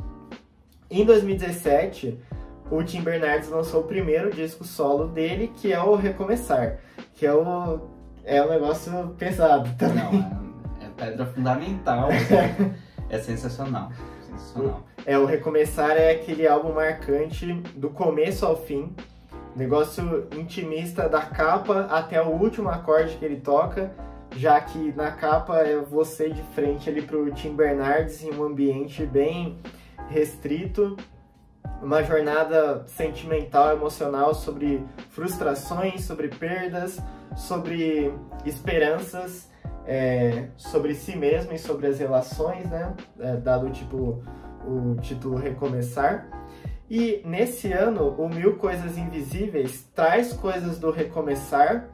Em 2017, o Tim Bernardes lançou o primeiro disco solo dele, que é o Recomeçar, que é um negócio pesado também. Não, é pedra fundamental, é sensacional. sensacional. O Recomeçar é aquele álbum marcante do começo ao fim. Negócio intimista da capa até o último acorde que ele toca, já que na capa é você de frente ali pro Tim Bernardes em um ambiente bem restrito, uma jornada sentimental, emocional sobre frustrações, sobre perdas, sobre esperanças, sobre si mesmo e sobre as relações, né? Dado o título Recomeçar. E nesse ano, o Mil Coisas Invisíveis traz coisas do Recomeçar,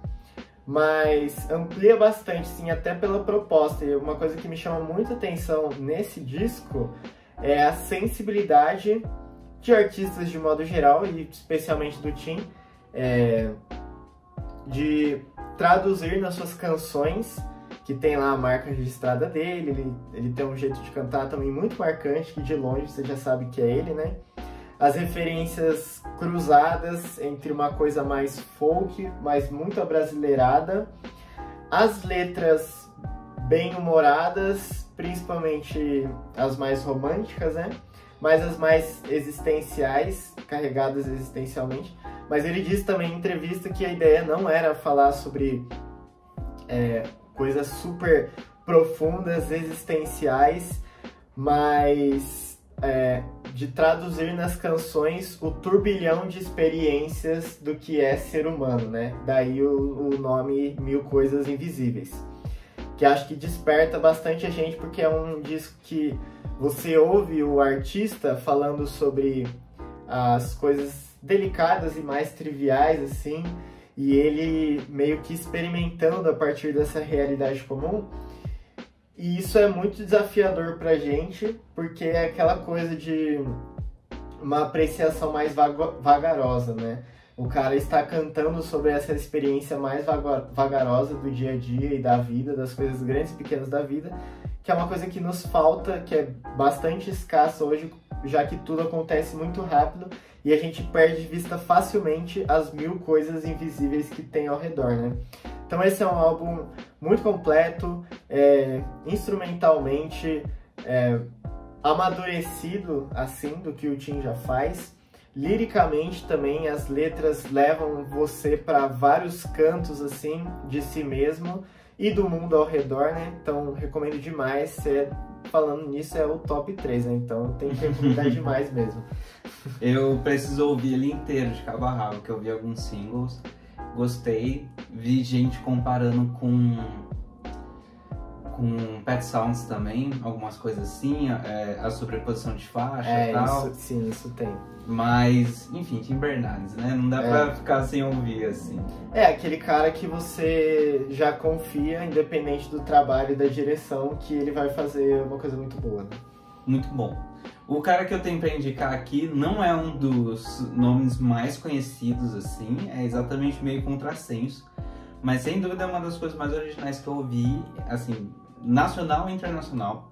mas amplia bastante, sim, até pela proposta. E uma coisa que me chama muita atenção nesse disco é a sensibilidade de artistas de modo geral, e especialmente do Tim, de traduzir nas suas canções, que tem lá a marca registrada dele, ele tem um jeito de cantar também muito marcante, que de longe você já sabe que é ele, né? As referências cruzadas entre uma coisa mais folk, mas muito abrasileirada. As letras bem-humoradas, principalmente as mais românticas, né? Mas as mais existenciais, carregadas existencialmente. Mas ele disse também em entrevista que a ideia não era falar sobre coisas super profundas, existenciais, mas de traduzir nas canções o turbilhão de experiências do que é ser humano, né? Daí o nome Mil Coisas Invisíveis, que acho que desperta bastante a gente, porque é um disco que você ouve o artista falando sobre as coisas delicadas e mais triviais, assim, e ele meio que experimentando a partir dessa realidade comum. E isso é muito desafiador pra gente, porque é aquela coisa de uma apreciação mais vagarosa, né? O cara está cantando sobre essa experiência mais vagarosa do dia a dia e da vida, das coisas grandes e pequenas da vida, que é uma coisa que nos falta, que é bastante escassa hoje, já que tudo acontece muito rápido e a gente perde de vista facilmente as mil coisas invisíveis que tem ao redor, né? Então esse é um álbum muito completo, instrumentalmente amadurecido, assim, do que o Tim já faz. Liricamente também as letras levam você para vários cantos, assim, de si mesmo e do mundo ao redor, né? Então recomendo demais. Falando nisso, é o top 3, né? Então tem que recomendar demais mesmo. Eu preciso ouvir ele inteiro de cabo a rabo, que eu vi alguns singles. Gostei, vi gente comparando com Pet Sounds também, algumas coisas assim, a sobreposição de faixa e tal. Isso tem. Mas, enfim, Tim Bernardes, né? Não dá pra ficar sem ouvir, assim. Aquele cara que você já confia, independente do trabalho e da direção, que ele vai fazer uma coisa muito boa, né? Muito bom. O cara que eu tenho pra indicar aqui não é um dos nomes mais conhecidos, assim, é exatamente meio contrassenso, mas sem dúvida é uma das coisas mais originais que eu ouvi, assim, nacional e internacional.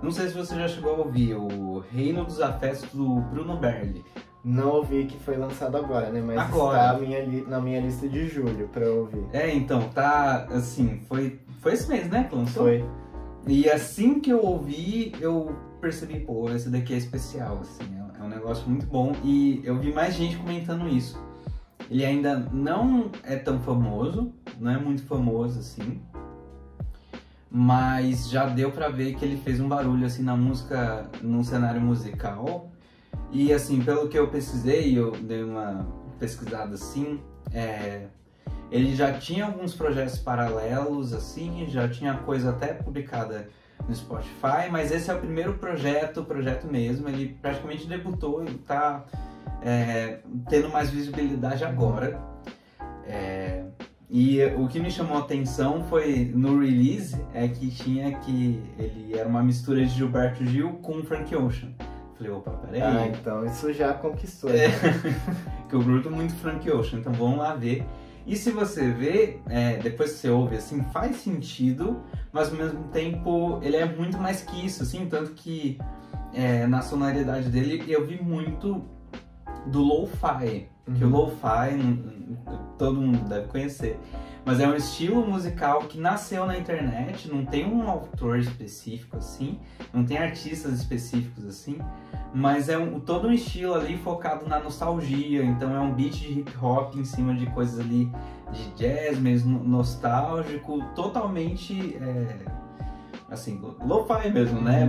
Não sei se você já chegou a ouvir o Reino dos Afetos do Bruno Berli. Não ouvi, que foi lançado agora, né? Mas agora. Está na minha lista de julho pra eu ouvir. Então, tá, assim, foi esse mês, né, que lançou? Foi. E assim que eu ouvi, eu percebi, pô, esse daqui é especial, assim, é um negócio muito bom. E eu vi mais gente comentando isso. Ele ainda não é tão famoso, não é muito famoso, assim, mas já deu pra ver que ele fez um barulho, assim, na música, num cenário musical. E, assim, pelo que eu pesquisei, eu dei uma pesquisada, assim, ele já tinha alguns projetos paralelos, assim, já tinha coisa até publicada no Spotify, mas esse é o primeiro projeto mesmo. Ele praticamente debutou e tá tendo mais visibilidade agora. E o que me chamou a atenção foi, no release, que ele era uma mistura de Gilberto Gil com Frank Ocean. Falei, opa, peraí. Então isso já conquistou. Que eu curto muito Frank Ocean, então vamos lá ver. E se você vê, depois que você ouve, assim, faz sentido, mas ao mesmo tempo ele é muito mais que isso, assim, tanto que na sonoridade dele eu vi muito do lo-fi, que o lo-fi todo mundo deve conhecer, mas é um estilo musical que nasceu na internet, não tem um autor específico assim, não tem artistas específicos assim, mas é todo um estilo ali focado na nostalgia, então é um beat de hip hop em cima de coisas ali de jazz mesmo, nostálgico, totalmente assim, lo-fi mesmo, né?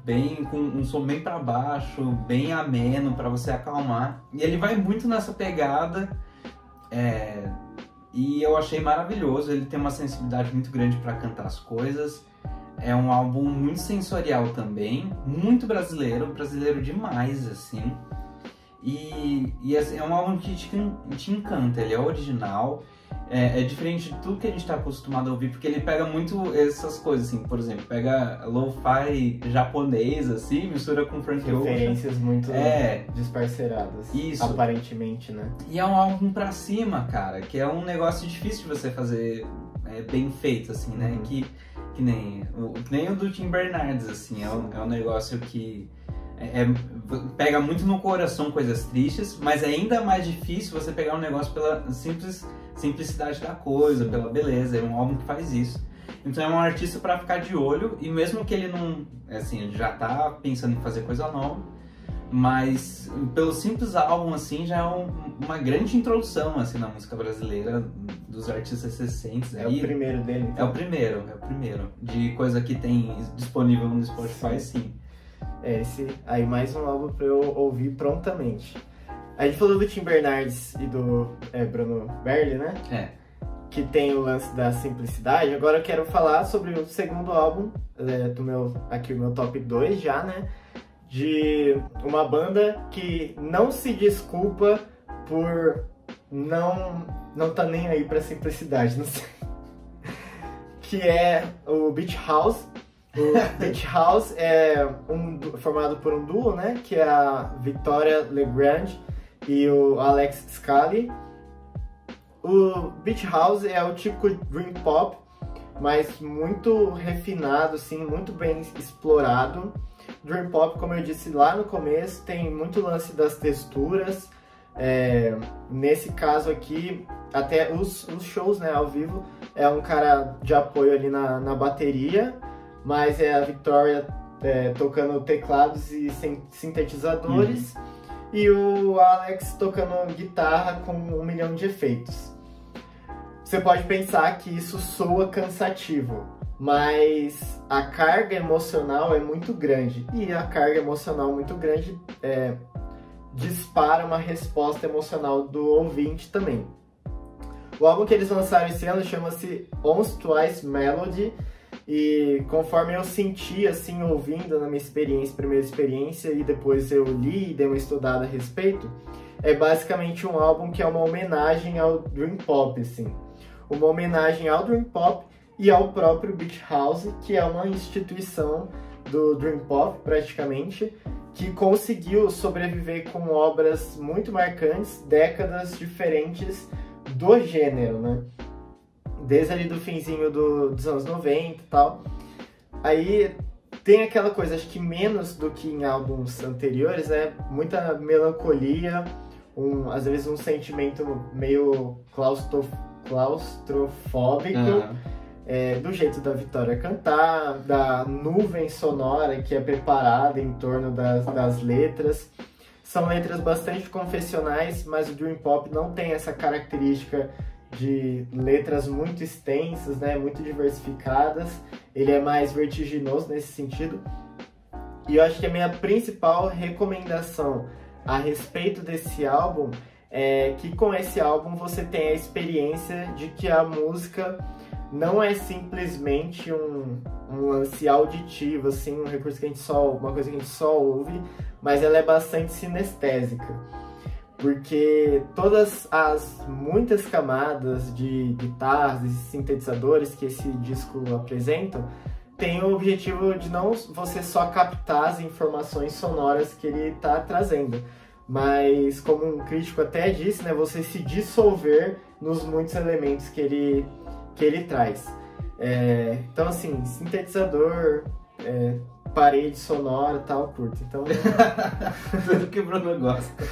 Bem com um som bem para baixo, bem ameno para você acalmar. E ele vai muito nessa pegada, e eu achei maravilhoso. Ele tem uma sensibilidade muito grande para cantar as coisas. É um álbum muito sensorial também, muito brasileiro demais, assim. E assim, é um álbum que te encanta, ele é original. É diferente de tudo que a gente está acostumado a ouvir, porque ele pega muito essas coisas, assim, por exemplo, pega lo-fi japonês, assim, mistura com Frank Ocean. Referências muito desparceradas, isso. Aparentemente, né? E é um álbum pra cima, cara, que é um negócio difícil de você fazer bem feito, assim, né? Que nem o do Tim Bernardes, assim, é um negócio que pega muito no coração coisas tristes, mas é ainda mais difícil você pegar um negócio pela simplicidade da coisa, pela beleza. É um álbum que faz isso. Então é um artista para ficar de olho, e mesmo que ele não, assim, ele já tá pensando em fazer coisa nova, mas pelo simples álbum, assim, já é uma grande introdução, assim, na música brasileira, dos artistas recentes. É o primeiro dele, então. É o primeiro. De coisa que tem disponível no Spotify, sim. Esse aí, mais um álbum pra eu ouvir prontamente. A gente falou do Tim Bernardes e do Bruno Berli, né? Que tem o lance da simplicidade. Agora eu quero falar sobre o segundo álbum, o meu top 2 já, né? De uma banda que não se desculpa por não tá nem aí pra simplicidade, não sei. Que é o Beach House. O Beach House é formado por um duo, né? Que é a Victoria Legrand e o Alex Scally. O Beach House é o típico Dream Pop, mas muito refinado, assim, muito bem explorado. Dream Pop, como eu disse lá no começo, tem muito lance das texturas. Nesse caso aqui, até os shows, né, ao vivo, é um cara de apoio ali na bateria, mas é a Victoria tocando teclados e sintetizadores, e o Alex tocando guitarra com 1 milhão de efeitos. Você pode pensar que isso soa cansativo, mas a carga emocional é muito grande, e a carga emocional muito grande dispara uma resposta emocional do ouvinte também. O álbum que eles lançaram esse ano chama-se Once Twice Melody, e conforme eu senti, assim, ouvindo na minha primeira experiência, e depois eu li e dei uma estudada a respeito, é basicamente um álbum que é uma homenagem ao Dream Pop, assim. Uma homenagem ao Dream Pop e ao próprio Beach House, que é uma instituição do Dream Pop, praticamente, que conseguiu sobreviver com obras muito marcantes, décadas diferentes do gênero, né? Desde ali do finzinho dos anos 90 e tal. Aí tem aquela coisa, acho que menos do que em álbuns anteriores, né? Muita melancolia, às vezes um sentimento meio claustrofóbico, do jeito da Victoria cantar, da nuvem sonora que é preparada em torno das letras. São letras bastante confessionais, mas o Dream Pop não tem essa característica de letras muito extensas, né, muito diversificadas. Ele é mais vertiginoso nesse sentido. E eu acho que a minha principal recomendação a respeito desse álbum é que com esse álbum você tem a experiência de que a música não é simplesmente um lance auditivo, assim, uma coisa que a gente só ouve, mas ela é bastante sinestésica. Porque todas as muitas camadas de guitarras e sintetizadores que esse disco apresenta tem o objetivo de não você só captar as informações sonoras que ele está trazendo, mas, como um crítico até disse, né, você se dissolver nos muitos elementos que ele traz. Então, assim, sintetizador, parede sonora e tal, eu curto. Então... Tudo que o Bruno gosta.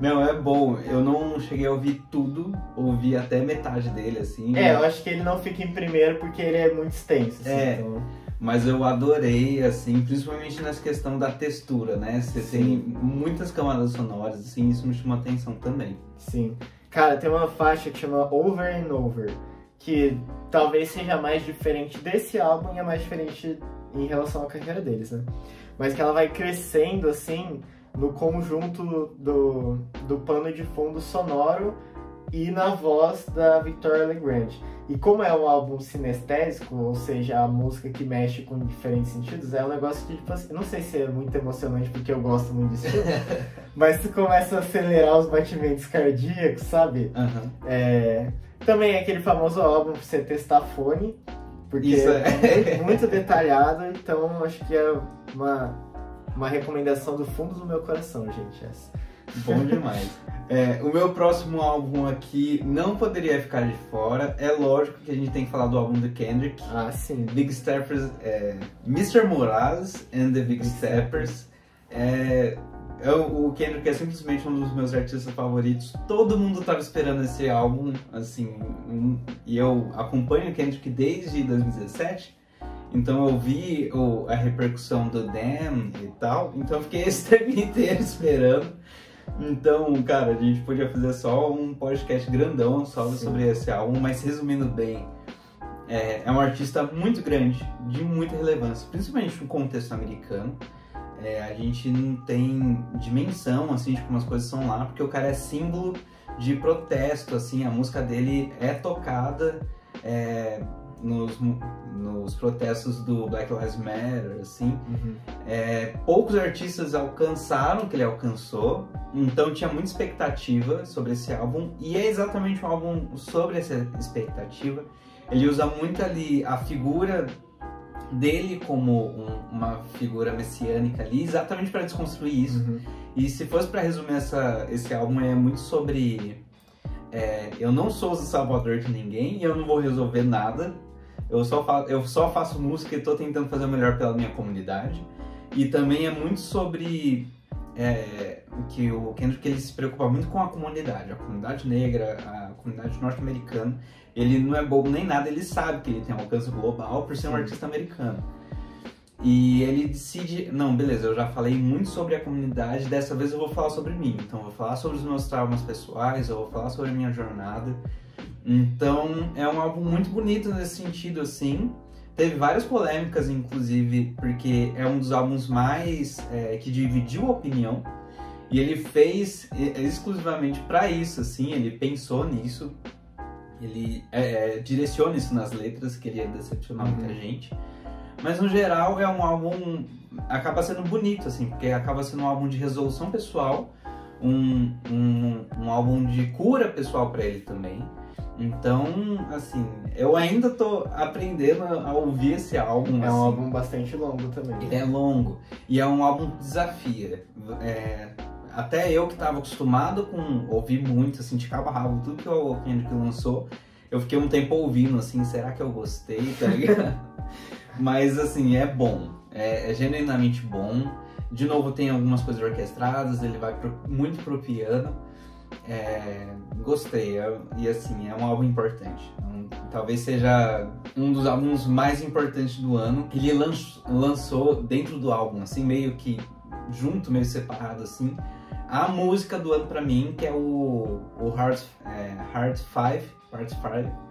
Não, é bom. Eu não cheguei a ouvir tudo, ouvi até metade dele, assim. Eu acho que ele não fica em primeiro porque ele é muito extenso, assim, então... Mas eu adorei, assim, principalmente nessa questão da textura, né? Você tem muitas camadas sonoras, assim, isso me chama atenção também. Sim. Cara, tem uma faixa que chama Over and Over, que talvez seja mais diferente desse álbum e é mais diferente em relação à carreira deles, né? Mas que ela vai crescendo, assim, no conjunto do pano de fundo sonoro e na voz da Victoria Legrand. E como é um álbum sinestésico, ou seja, a música que mexe com diferentes sentidos, é um negócio que, tipo assim, não sei se é muito emocionante porque eu gosto muito disso, mas tu começa a acelerar os batimentos cardíacos, sabe? Também é aquele famoso álbum pra você testar fone, porque é muito detalhado, então acho que é uma recomendação do fundo do meu coração, gente, essa. Bom demais. O meu próximo álbum aqui não poderia ficar de fora. É lógico que a gente tem que falar do álbum do Kendrick. Ah, sim. Big Steppers, Mr. Morales and the Big Steppers. O Kendrick é simplesmente um dos meus artistas favoritos. Todo mundo estava esperando esse álbum, assim, e eu acompanho o Kendrick desde 2017. Então eu vi a repercussão do Damn e tal, então eu fiquei esse tempo inteiro esperando. Então, cara, a gente podia fazer só um podcast grandão só sobre esse álbum, mas resumindo bem, é um artista muito grande, de muita relevância, principalmente no contexto americano. A gente não tem dimensão, assim, de como as coisas são lá, porque o cara é símbolo de protesto, assim, a música dele é tocada nos protestos do Black Lives Matter, assim. Poucos artistas alcançaram o que ele alcançou, então tinha muita expectativa sobre esse álbum, e é exatamente um álbum sobre essa expectativa. Ele usa muito ali a figura dele como uma figura messiânica ali, exatamente para desconstruir isso. E se fosse para resumir esse álbum, é muito sobre eu não sou o salvador de ninguém e eu não vou resolver nada. Eu só faço música e tô tentando fazer o melhor pela minha comunidade. E também é muito sobre que o Kendrick, ele se preocupa muito com a comunidade negra, a comunidade norte-americana. Ele não é bobo nem nada, ele sabe que ele tem um alcance global por ser um artista americano. E ele decide, não, beleza, eu já falei muito sobre a comunidade, dessa vez eu vou falar sobre mim. Então eu vou falar sobre os meus traumas pessoais, eu vou falar sobre a minha jornada. Então é um álbum muito bonito nesse sentido, assim. Teve várias polêmicas, inclusive, porque é um dos álbuns mais que dividiu a opinião. E ele fez exclusivamente para isso, assim, ele pensou nisso. Ele direciona isso nas letras, queria decepcionar muita gente. Mas no geral é um álbum, acaba sendo bonito, assim, porque acaba sendo um álbum de resolução pessoal, um álbum de cura pessoal para ele também. Então, assim, eu ainda tô aprendendo a ouvir esse álbum. É um álbum bastante longo também. Ele é longo e é um álbum que desafia. Até eu que estava acostumado com ouvir muito, assim, de cabo a rabo, tudo que o Kendrick lançou, eu fiquei um tempo ouvindo, assim, será que eu gostei, tá ligado? Mas, assim, é bom, é genuinamente bom. De novo, tem algumas coisas orquestradas, ele vai muito pro piano. Gostei, e assim, é um álbum importante. Talvez seja um dos álbuns mais importantes do ano. Ele lançou dentro do álbum, assim, meio que junto, meio separado, assim, a música do ano pra mim, que é o Heart 5, Part 5,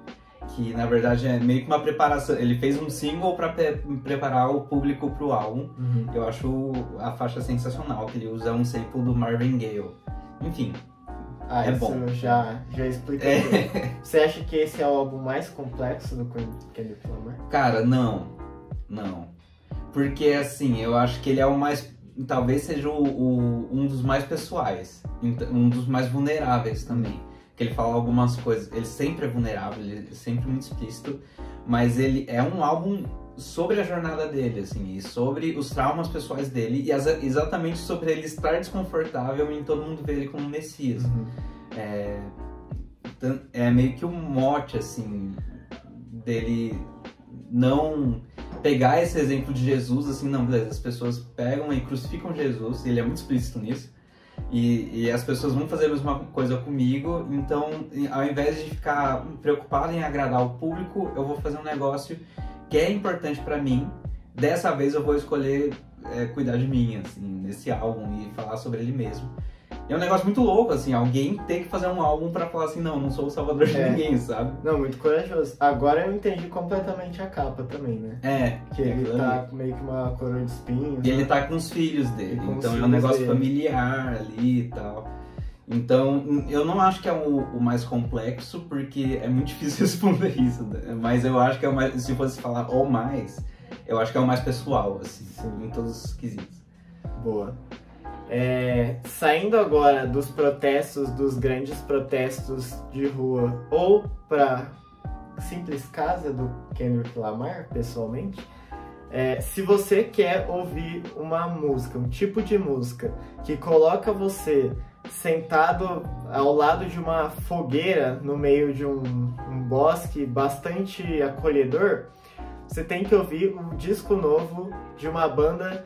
que na verdade é meio que uma preparação. Ele fez um single pra preparar o público pro álbum. Eu acho a faixa sensacional, que ele usa um sample do Marvin Gaye. Enfim, é isso bom. Já expliquei. Você acha que esse é o álbum mais complexo do Kendrick Lamar? Cara, não. Porque, assim, eu acho que ele é o mais... Talvez seja um dos mais pessoais, um dos mais vulneráveis também. Que ele fala algumas coisas, ele sempre é vulnerável, ele é sempre muito explícito, mas ele é um álbum sobre a jornada dele, assim, e sobre os traumas pessoais dele, e exatamente sobre ele estar desconfortável em todo mundo ver ele como Messias. É meio que um mote, assim, dele não pegar esse exemplo de Jesus, assim, não, beleza, as pessoas pegam e crucificam Jesus, ele é muito explícito nisso, e as pessoas vão fazer a mesma coisa comigo, então, ao invés de ficar preocupado em agradar o público, eu vou fazer um negócio que é importante pra mim. Dessa vez eu vou escolher cuidar de mim, assim, nesse álbum e falar sobre ele mesmo. É um negócio muito louco, assim, alguém ter que fazer um álbum pra falar assim, não sou o salvador de ninguém, sabe? Não, muito corajoso. Agora eu entendi completamente a capa também, né? Que ele tá com meio que uma coroa de espinhos. E ele tá com os filhos dele, então é um negócio familiar ali e tal. Então, eu não acho que é o mais complexo, porque é muito difícil responder isso, né? Mas eu acho que é o mais, se fosse falar o mais, eu acho que é o mais pessoal, assim, em todos os quesitos. Boa. Saindo agora dos protestos, dos grandes protestos de rua, ou pra simples casa do Kendrick Lamar, pessoalmente, se você quer ouvir uma música, um tipo de música que coloca você sentado ao lado de uma fogueira no meio de um bosque bastante acolhedor, você tem que ouvir um disco novo de uma banda.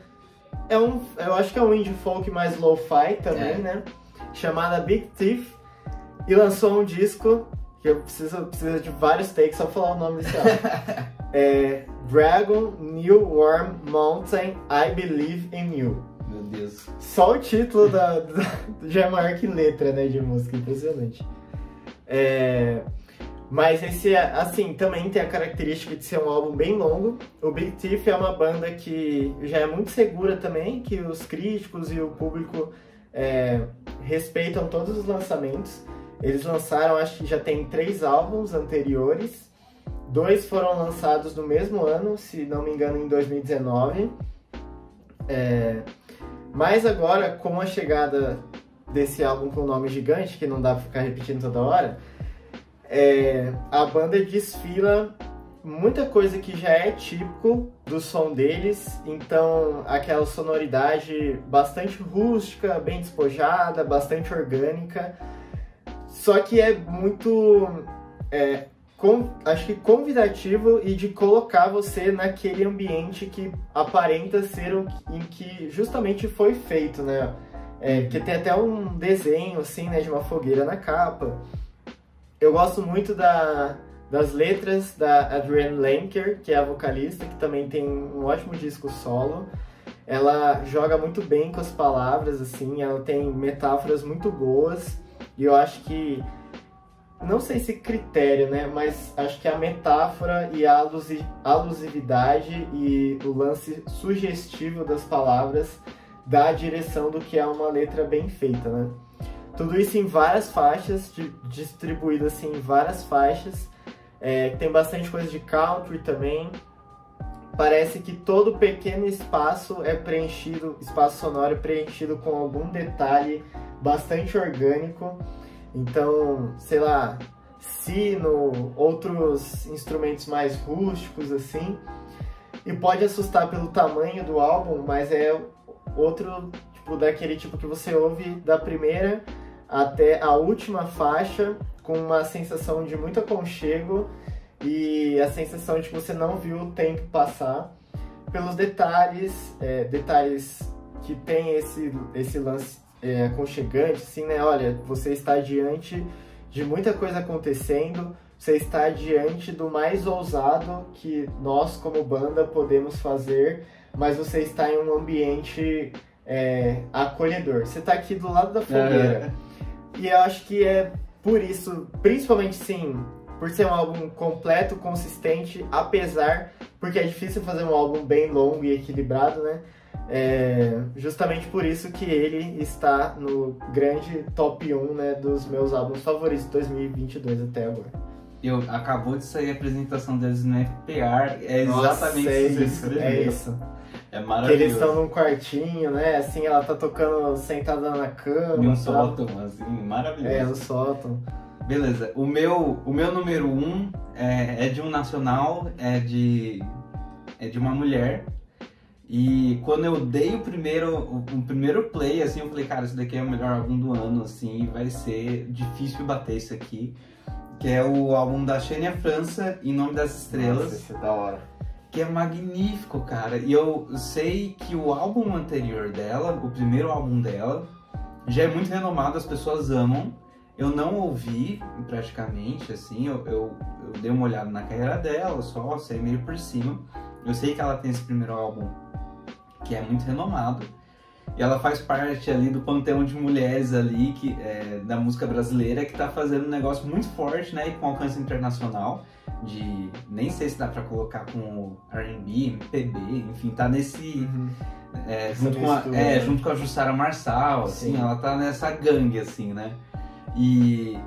Eu acho que é um indie folk mais lo-fi também, né? Chamada Big Thief. E lançou um disco que eu preciso de vários takes só pra falar o nome desse álbum. Dragon, New Warm Mountain, I Believe in You. Meu Deus. Só o título já é maior que letra, né, de música, impressionante. Mas esse, assim, também tem a característica de ser um álbum bem longo. O Big Thief é uma banda que já é muito segura também, que os críticos e o público respeitam todos os lançamentos. Eles lançaram, acho que já tem 3 álbuns anteriores. 2 foram lançados no mesmo ano, se não me engano, em 2019. Mas agora, com a chegada desse álbum com nome gigante, que não dá pra ficar repetindo toda hora, a banda desfila muita coisa que já é típico do som deles, então aquela sonoridade bastante rústica, bem despojada, bastante orgânica, só que é muito, acho que convidativo e de colocar você naquele ambiente que aparenta ser o em que justamente foi feito, né? Que tem até um desenho assim, né, de uma fogueira na capa. Eu gosto muito das letras da Adrienne Lenker, que é a vocalista, que também tem um ótimo disco solo. Ela joga muito bem com as palavras, assim, ela tem metáforas muito boas. E eu acho que, não sei se critério, né, mas acho que a metáfora e a alusividade e o lance sugestivo das palavras dá a direção do que é uma letra bem feita, né? Tudo isso em várias faixas, distribuído assim em várias faixas. Tem bastante coisa de country também. Parece que todo pequeno espaço espaço sonoro é preenchido com algum detalhe bastante orgânico. Então, sei lá, sino, outros instrumentos mais rústicos assim. E pode assustar pelo tamanho do álbum, mas é outro tipo, daquele tipo que você ouve da primeira até a última faixa, com uma sensação de muito aconchego e a sensação de que você não viu o tempo passar, pelos detalhes que tem esse lance aconchegante, assim, né? Olha, você está diante de muita coisa acontecendo, você está diante do mais ousado que nós, como banda, podemos fazer, mas você está em um ambiente acolhedor. Você está aqui do lado da fogueira. E eu acho que é por isso, principalmente sim, por ser um álbum completo, consistente, porque é difícil fazer um álbum bem longo e equilibrado, né? Justamente por isso que ele está no grande top 1, né, dos meus álbuns favoritos de 2022 até agora. Acabou de sair a apresentação deles no FPR, exatamente isso. Isso. É maravilhoso. Que eles estão num quartinho, né? Assim, ela tá tocando sentada na cama. E um sótão, assim, maravilhoso. No sótão. Beleza. O meu número 1 é de um nacional, é de uma mulher. E quando eu dei o primeiro play, assim, eu falei, cara, esse daqui é o melhor álbum do ano, assim, vai ser difícil bater isso aqui. Que é o álbum da Xenia França, Em Nome das Estrelas. Nossa, esse é da hora. que é magnífico, cara. E eu sei que o álbum anterior dela, o primeiro álbum dela, já é muito renomado, as pessoas amam. Eu não ouvi praticamente, assim, eu dei uma olhada na carreira dela, só sei meio por cima. Eu sei que ela tem esse primeiro álbum que é muito renomado. E ela faz parte ali do panteão de mulheres ali, da música brasileira, que tá fazendo um negócio muito forte, né? E com alcance internacional. Nem sei se dá pra colocar com R&B, MPB, enfim, tá nesse... junto com a Jussara Marçal, assim, ela tá nessa gangue, assim, né? E,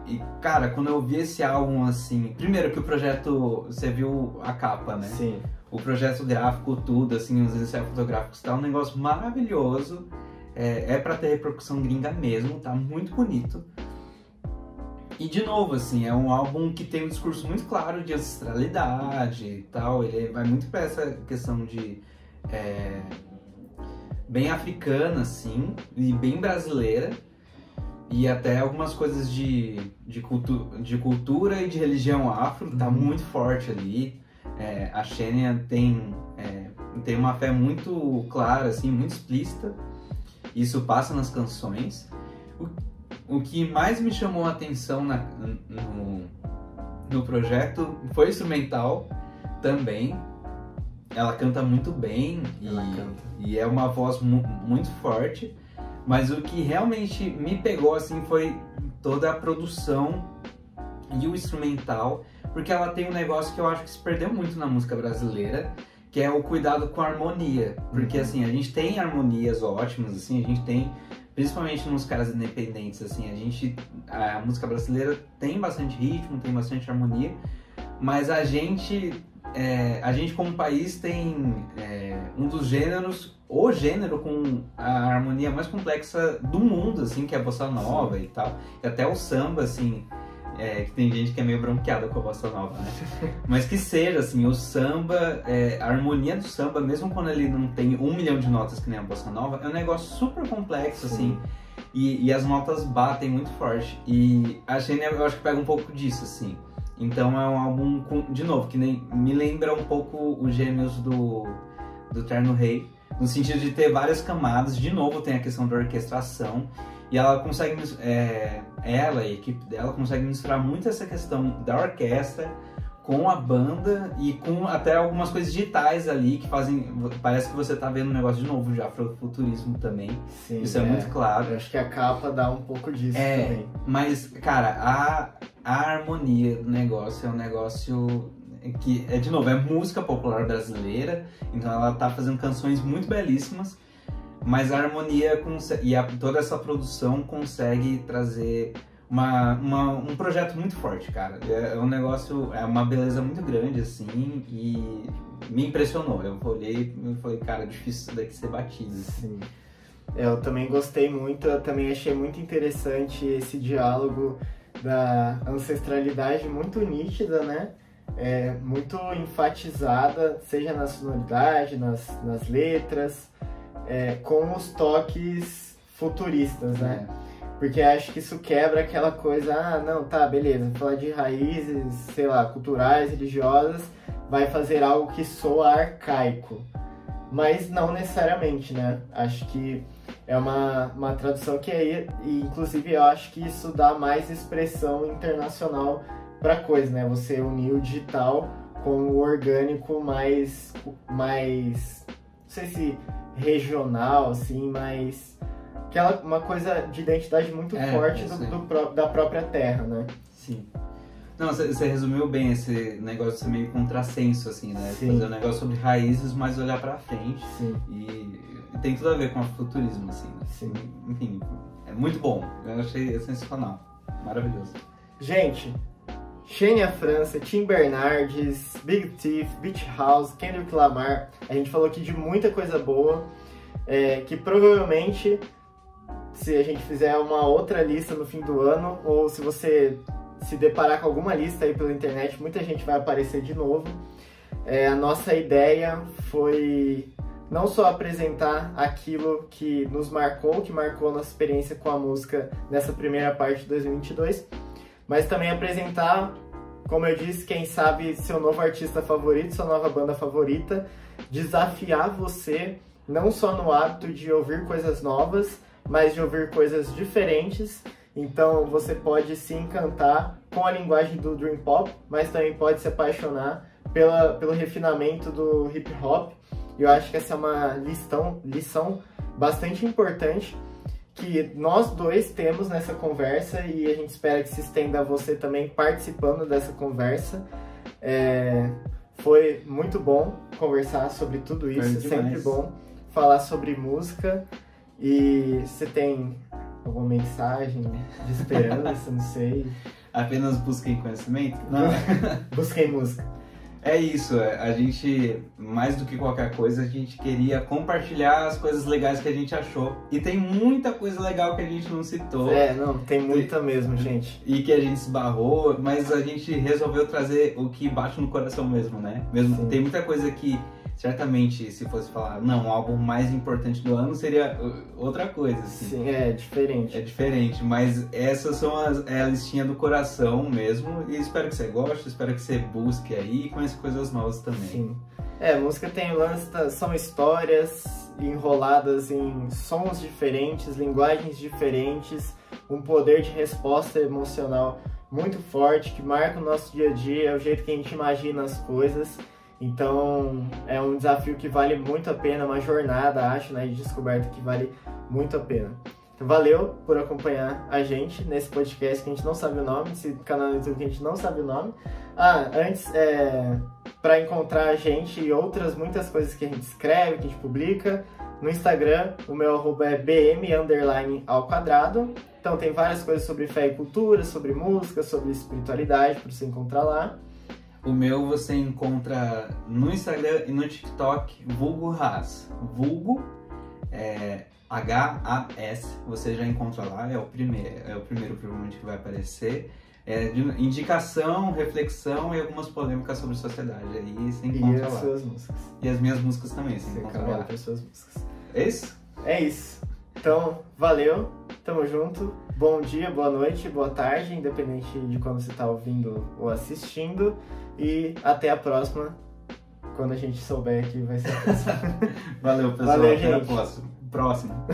cara, quando eu vi esse álbum, assim... Primeiro que o projeto... Você viu a capa, né? Sim. O projeto gráfico, tudo, assim, os ensaios fotográficos, tá um negócio maravilhoso. É pra ter repercussão gringa mesmo, tá muito bonito. E, de novo, assim, é um álbum que tem um discurso muito claro de ancestralidade e tal. Ele vai muito pra essa questão de... bem africana, assim, e bem brasileira. E até algumas coisas de cultura e de religião afro, tá muito forte ali. A Xenia tem uma fé muito clara, assim, muito explícita. Isso passa nas canções. O que mais me chamou a atenção no projeto foi instrumental também. Ela canta muito bem e é uma voz muito forte. Mas o que realmente me pegou, assim, foi toda a produção e o instrumental, porque ela tem um negócio que eu acho que se perdeu muito na música brasileira, que é o cuidado com a harmonia. Porque, assim, a gente tem harmonias ótimas, assim, a gente tem, principalmente nos caras independentes, assim, a música brasileira tem bastante ritmo, tem bastante harmonia, mas a gente como país tem um dos gêneros, o gênero com a harmonia mais complexa do mundo, assim, que é a bossa nova e tal, e até o samba, assim, que tem gente que é meio bronqueada com a bossa nova, né? Mas que seja, assim, o samba, a harmonia do samba, mesmo quando ele não tem 1 milhão de notas que nem a bossa nova, é um negócio super complexo, assim, e as notas batem muito forte. E a Xenia, eu acho que pega um pouco disso, assim. Então é um álbum, de novo, que nem me lembra um pouco os Gêmeos do Terno Rei, no sentido de ter várias camadas. De novo tem a questão da orquestração, e ela consegue, ela e a equipe dela consegue misturar muito essa questão da orquestra com a banda e com até algumas coisas digitais ali que fazem, parece que você tá vendo um negócio de novo de afrofuturismo também. Sim, isso é muito claro. Eu acho que a capa dá um pouco disso também. Mas, cara, a harmonia do negócio é um negócio que, de novo, é música popular brasileira, então ela tá fazendo canções muito belíssimas, mas a harmonia toda essa produção consegue trazer um projeto muito forte, cara. É um negócio, é uma beleza muito grande, assim, e me impressionou. Eu olhei e falei, cara, difícil isso daqui ser batido. Sim. Eu também gostei muito, eu também achei muito interessante esse diálogo da ancestralidade muito nítida, né? Muito enfatizada, seja na sonoridade, nas letras, com os toques futuristas, né? Porque acho que isso quebra aquela coisa, não, tá, beleza, falar de raízes, sei lá, culturais, religiosas, vai fazer algo que soa arcaico. Mas não necessariamente, né? Acho que é uma tradução que e inclusive eu acho que isso dá mais expressão internacional pra coisa, né? Você unir o digital com o orgânico mais não sei se regional, assim, mas uma coisa de identidade muito forte da própria terra, né? Sim. Não, você resumiu bem esse negócio de ser meio contrassenso, assim, né? Sim. Fazer um negócio sobre raízes, mas olhar pra frente. Sim. E tem tudo a ver com o futurismo, assim, né? Sim. Enfim, é muito bom. Eu achei sensacional. Maravilhoso. Gente, Xenia França, Tim Bernardes, Big Thief, Beach House, Kendrick Lamar. A gente falou aqui de muita coisa boa, que provavelmente, se a gente fizer uma outra lista no fim do ano, ou se você se deparar com alguma lista aí pela internet, muita gente vai aparecer de novo. A nossa ideia foi não só apresentar aquilo que nos marcou, que marcou a nossa experiência com a música nessa primeira parte de 2022, mas também apresentar como eu disse, quem sabe seu novo artista favorito, sua nova banda favorita, desafiar você não só no hábito de ouvir coisas novas, mas de ouvir coisas diferentes. Então você pode se encantar com a linguagem do Dream Pop, mas também pode se apaixonar pelo refinamento do hip hop. E eu acho que essa é uma lição bastante importante que nós dois temos nessa conversa, e a gente espera que se estenda a você também participando dessa conversa. Foi muito bom conversar sobre tudo isso, sempre bom falar sobre música. E você tem alguma mensagem de esperança, não sei? Apenas busquem conhecimento? Não, busquem música. É isso, a gente, mais do que qualquer coisa, a gente queria compartilhar as coisas legais que a gente achou. E tem muita coisa legal que a gente não citou. Não, tem muita mesmo, gente. E que a gente esbarrou, mas a gente resolveu trazer o que bate no coração mesmo, né? Mesmo, tem muita coisa que, certamente, se fosse falar, não, o álbum mais importante do ano seria outra coisa, assim. Sim, é diferente. É diferente, mas essas são a listinha do coração mesmo, e espero que você goste, espero que você busque aí e conheça coisas novas também. Sim. Música tem o lance, são histórias enroladas em sons diferentes, linguagens diferentes, um poder de resposta emocional muito forte, que marca o nosso dia a dia, é o jeito que a gente imagina as coisas. Então é um desafio que vale muito a pena, uma jornada, acho, né, de descoberta que vale muito a pena. Então valeu por acompanhar a gente nesse podcast que a gente não sabe o nome, esse canal no YouTube que a gente não sabe o nome. Antes, para encontrar a gente e outras muitas coisas que a gente escreve, que a gente publica, no Instagram, o meu arroba é bm_ao². Então tem várias coisas sobre fé e cultura, sobre música, sobre espiritualidade, para você encontrar lá. O meu você encontra no Instagram e no TikTok, vulgo Haas. Vulgo H-A-S, você já encontra lá, é o primeiro provavelmente que vai aparecer. De indicação, reflexão e algumas polêmicas sobre sociedade. Aí você encontra lá. E as suas músicas. E as minhas músicas também, você encontra lá. As suas músicas. É isso? É isso. Então, valeu, tamo junto. Bom dia, boa noite, boa tarde, independente de quando você tá ouvindo ou assistindo. E até a próxima, quando a gente souber que vai ser a próxima. Valeu, pessoal. Valeu, até gente. a próxima.